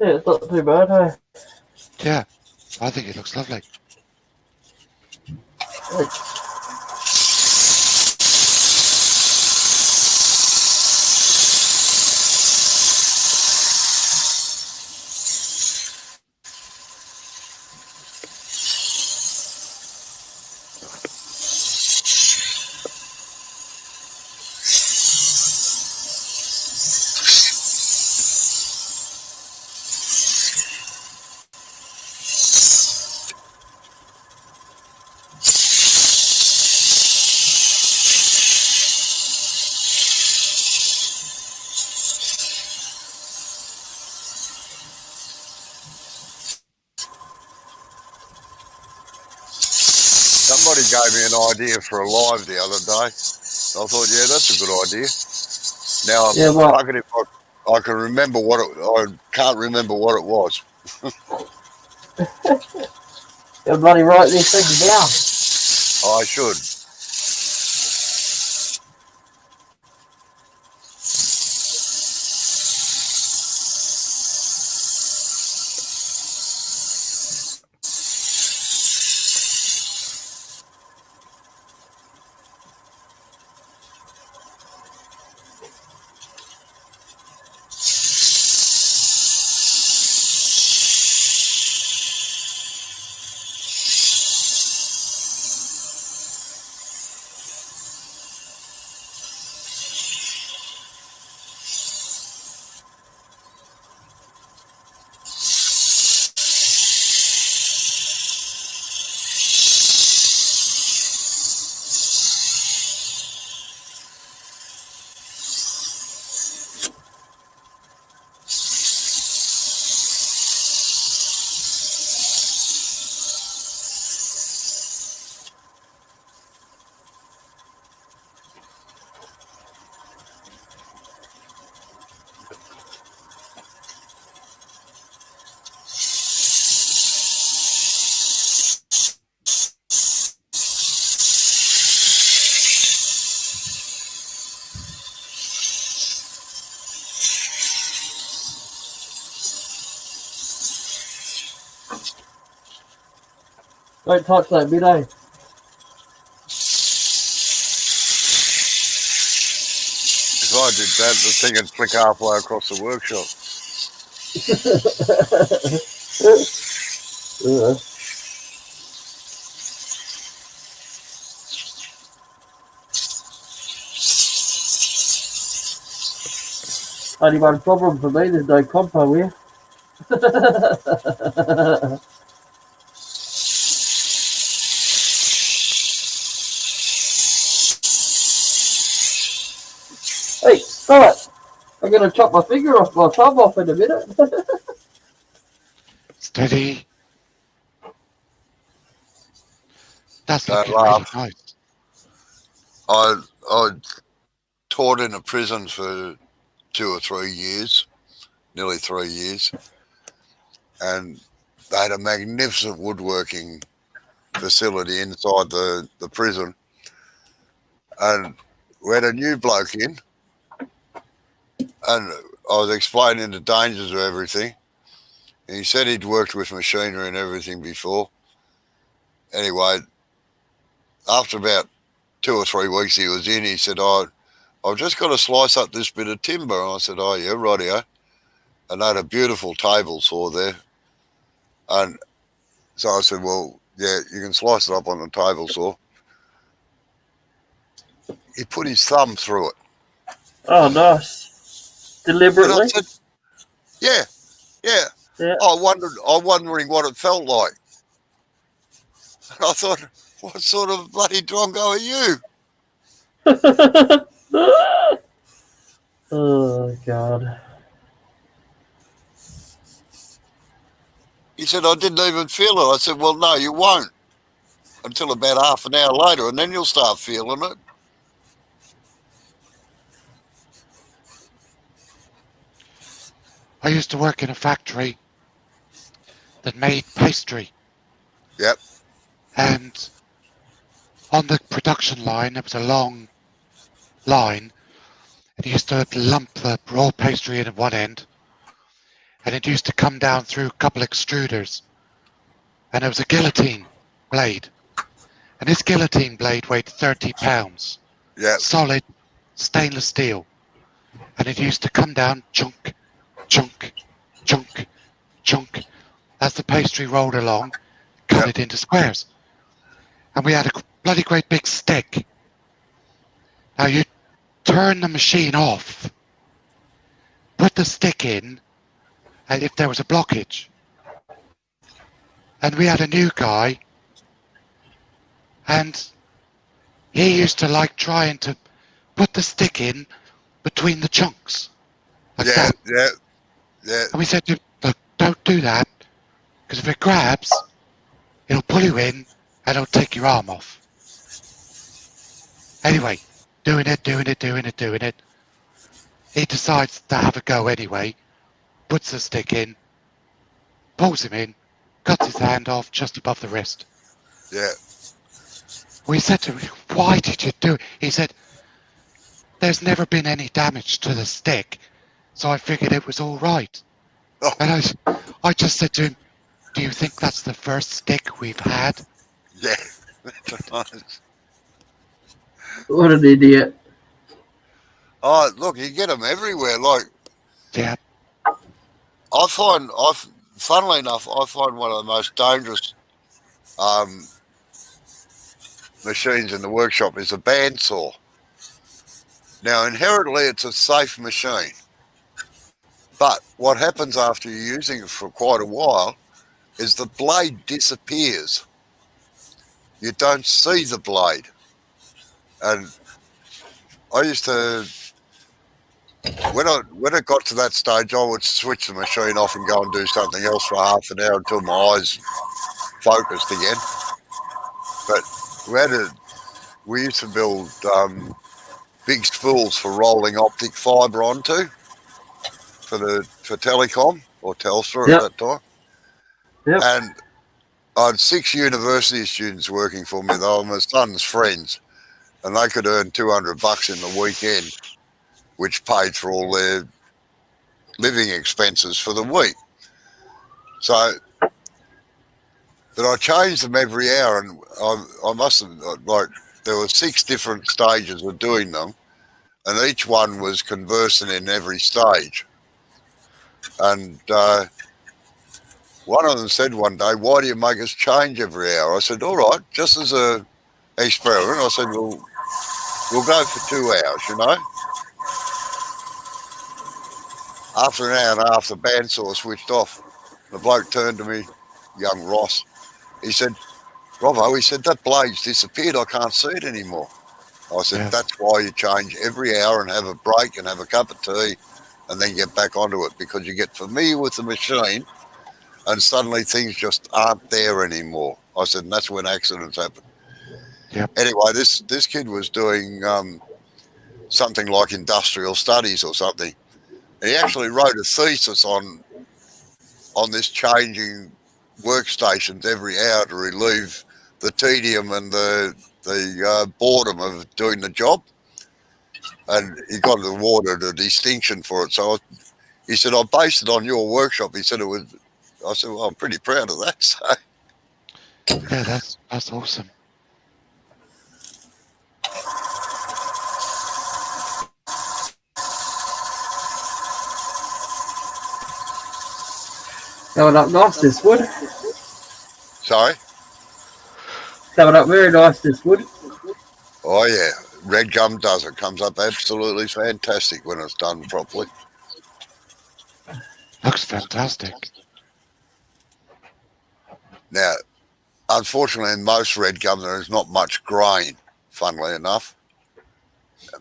Yeah, it's not too bad, hey? Yeah, I think it looks lovely. Somebody gave me an idea for a live the other day. I thought, yeah, that's a good idea. Now I'm fucking if I can remember I can't remember what it was. Everybody write these things down. I should. Don't touch that bit, eh? If I did that, the thing would flick halfway across the workshop. Yeah. Only one problem for me, there's no compo here. Hey, stop it! I'm going to chop my finger off, my thumb off in a minute. Steady. That's Don't looking really laugh. nice. I taught in a prison for 2 or 3 years, nearly 3 years, and they had a magnificent woodworking facility inside the prison. And we had a new bloke in, and I was explaining the dangers of everything. And he said he'd worked with machinery and everything before. Anyway, after about 2 or 3 weeks he was in, he said, I've just got to slice up this bit of timber. And I said, oh, yeah, rightio. And they had a beautiful table saw there. And so I said, well, yeah, you can slice it up on the table saw. He put his thumb through it. Oh, nice. And Deliberately? I said, yeah. Yeah. I'm wondering what it felt like. And I thought, what sort of bloody drongo are you? Oh, God. He said, I didn't even feel it. I said, well, no, you won't until about half an hour later, and then you'll start feeling it. I used to work in a factory that made pastry. Yep. And on the production line, there was a long line, and you used to lump the raw pastry in at one end, and it used to come down through a couple extruders, and there was a guillotine blade, and this guillotine blade weighed 30 pounds, Yep. solid stainless steel, and it used to come down chunk, chunk, chunk, chunk, as the pastry rolled along, cut it into squares. And we had a bloody great big stick. Now you turn the machine off, put the stick in, and if there was a blockage. And we had a new guy, and he used to like trying to put the stick in between the chunks. Like that. Yeah. And we said to him, look, don't do that, because if it grabs, it'll pull you in and it'll take your arm off. Anyway, doing it. He decides to have a go anyway, puts the stick in, pulls him in, cuts his hand off just above the wrist. Yeah. We said to him, why did you do it? He said, there's never been any damage to the stick, so I figured it was all right. Oh. And I just said to him, do you think that's the first stick we've had? Yeah. What an idiot. Oh, look, you get them everywhere. Like, Yeah. funnily enough, I find one of the most dangerous machines in the workshop is a bandsaw. Now, inherently, it's a safe machine. But what happens after you're using it for quite a while is the blade disappears. You don't see the blade. And I used to, when it got to that stage, I would switch the machine off and go and do something else for half an hour until my eyes focused again. But we used to build big spools for rolling optic fibre onto for telecom or Telstra at that time. Yep. And I had 6 university students working for me. They were my son's friends, and they could earn $200 in the weekend, which paid for all their living expenses for the week. So But I changed them every hour, and I must have, like, there were 6 different stages of doing them, and each one was conversing in every stage. And one of them said one day, "Why do you make us change every hour?" I said, "All right, just as a experiment." I said, "Well, we'll go for 2 hours, you know." After an hour and a half, the bandsaw switched off. The bloke turned to me, young Ross. He said, "Robbo," he said, "that blade's disappeared. I can't see it anymore." I said, Yes. "That's why you change every hour and have a break and have a cup of tea and then get back onto it, because you get familiar with the machine and suddenly things just aren't there anymore." I said, and that's when accidents happen. Yep. Anyway, this kid was doing something like industrial studies or something. And he actually wrote a thesis on this changing workstations every hour to relieve the tedium and the boredom of doing the job. And he got awarded a distinction for it. So he said, "I based it on your workshop." He said it was. I said, "Well, I'm pretty proud of that." So, Yeah, that's awesome. That would up nice, this wood. sorry. That would up very nice, this wood. Oh yeah, red gum does it. Comes up absolutely fantastic when it's done properly. Looks fantastic. Now, unfortunately, in most red gum there is not much grain, funnily enough.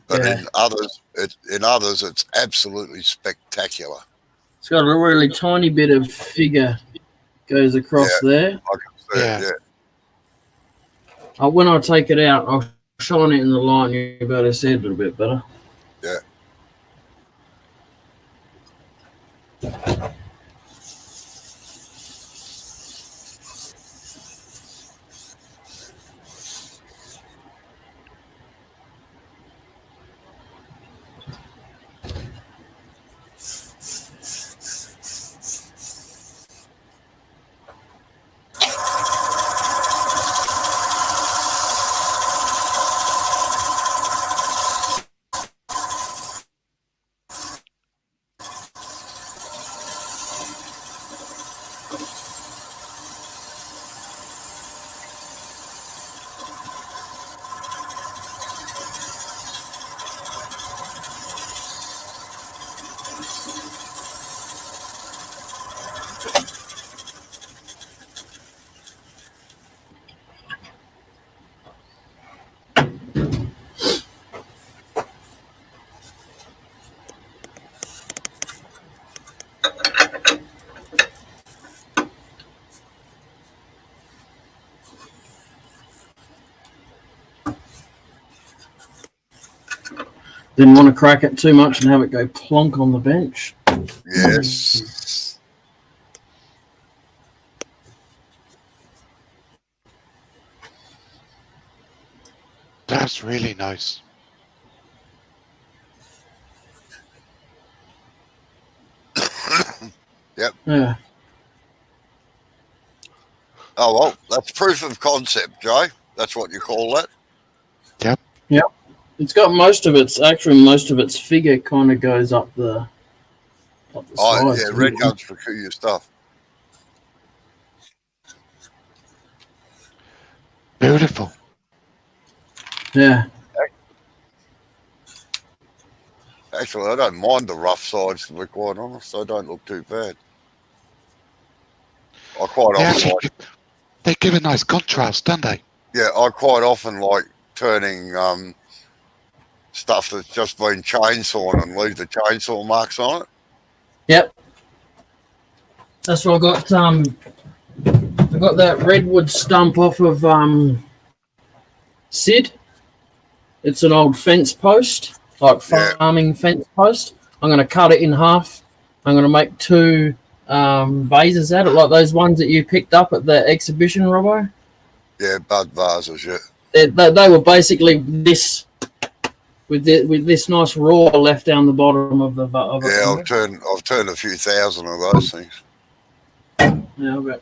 But Yeah. in others, it's absolutely spectacular. It's got a really tiny bit of figure goes across there. I can see it, yeah. When I take it out, I'll shine it in the line. You'll be able to see it a little bit better. Yeah. Didn't want to crack it too much and have it go plonk on the bench. Yes. That's really nice. Yep. Yeah. Oh, well, that's proof of concept, Joe. That's what you call that. Yep. Yep. It's got most of its figure kind of goes up the Oh, sides. yeah, red gum's peculiar stuff. Beautiful. Yeah. Actually, I don't mind the rough sides, to be quite honest. They don't look too bad. I quite often They give a nice contrast, don't they? Yeah, I quite often like turning stuff that's just been chainsawn and leave the chainsaw marks on it. Yep. That's what I got. I got that redwood stump off of Sid. It's an old fence post, like farming fence post. I'm going to cut it in half. I'm going to make 2 vases out of it, like those ones that you picked up at the exhibition, Robbo. Yeah, bud vases, yeah. They were basically this, with this nice raw left down the bottom of the of Yeah, it. I've turned a few thousand of those things. Yeah, I bet.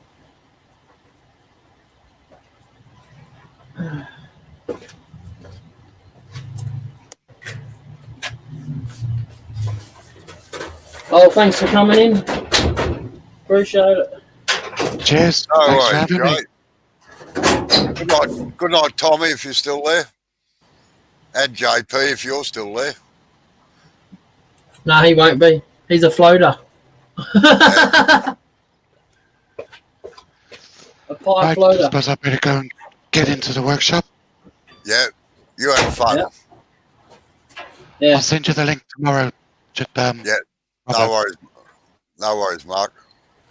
Oh, thanks for coming in. Appreciate it. Cheers. No Thanks for worries, having me. Jay. Good night, Tommy, if you're still there. And JP, if you're still there. No, he won't be. He's a floater. Yeah. A pipe I floater. suppose I better go and get into the workshop. Yeah, you have fun. Yeah. Yeah. I'll send you the link tomorrow. Just, Yeah, Robert. no worries, Mark.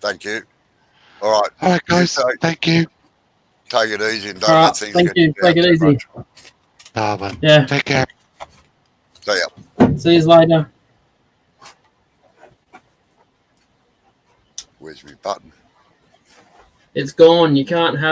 Thank you. All right. All right, guys. Thank you. Take it easy and don't All right. let things Thank get you. down Take it too easy. much. Man. Yeah. Take care. See ya. See you later. Where's my button? It's gone. You can't have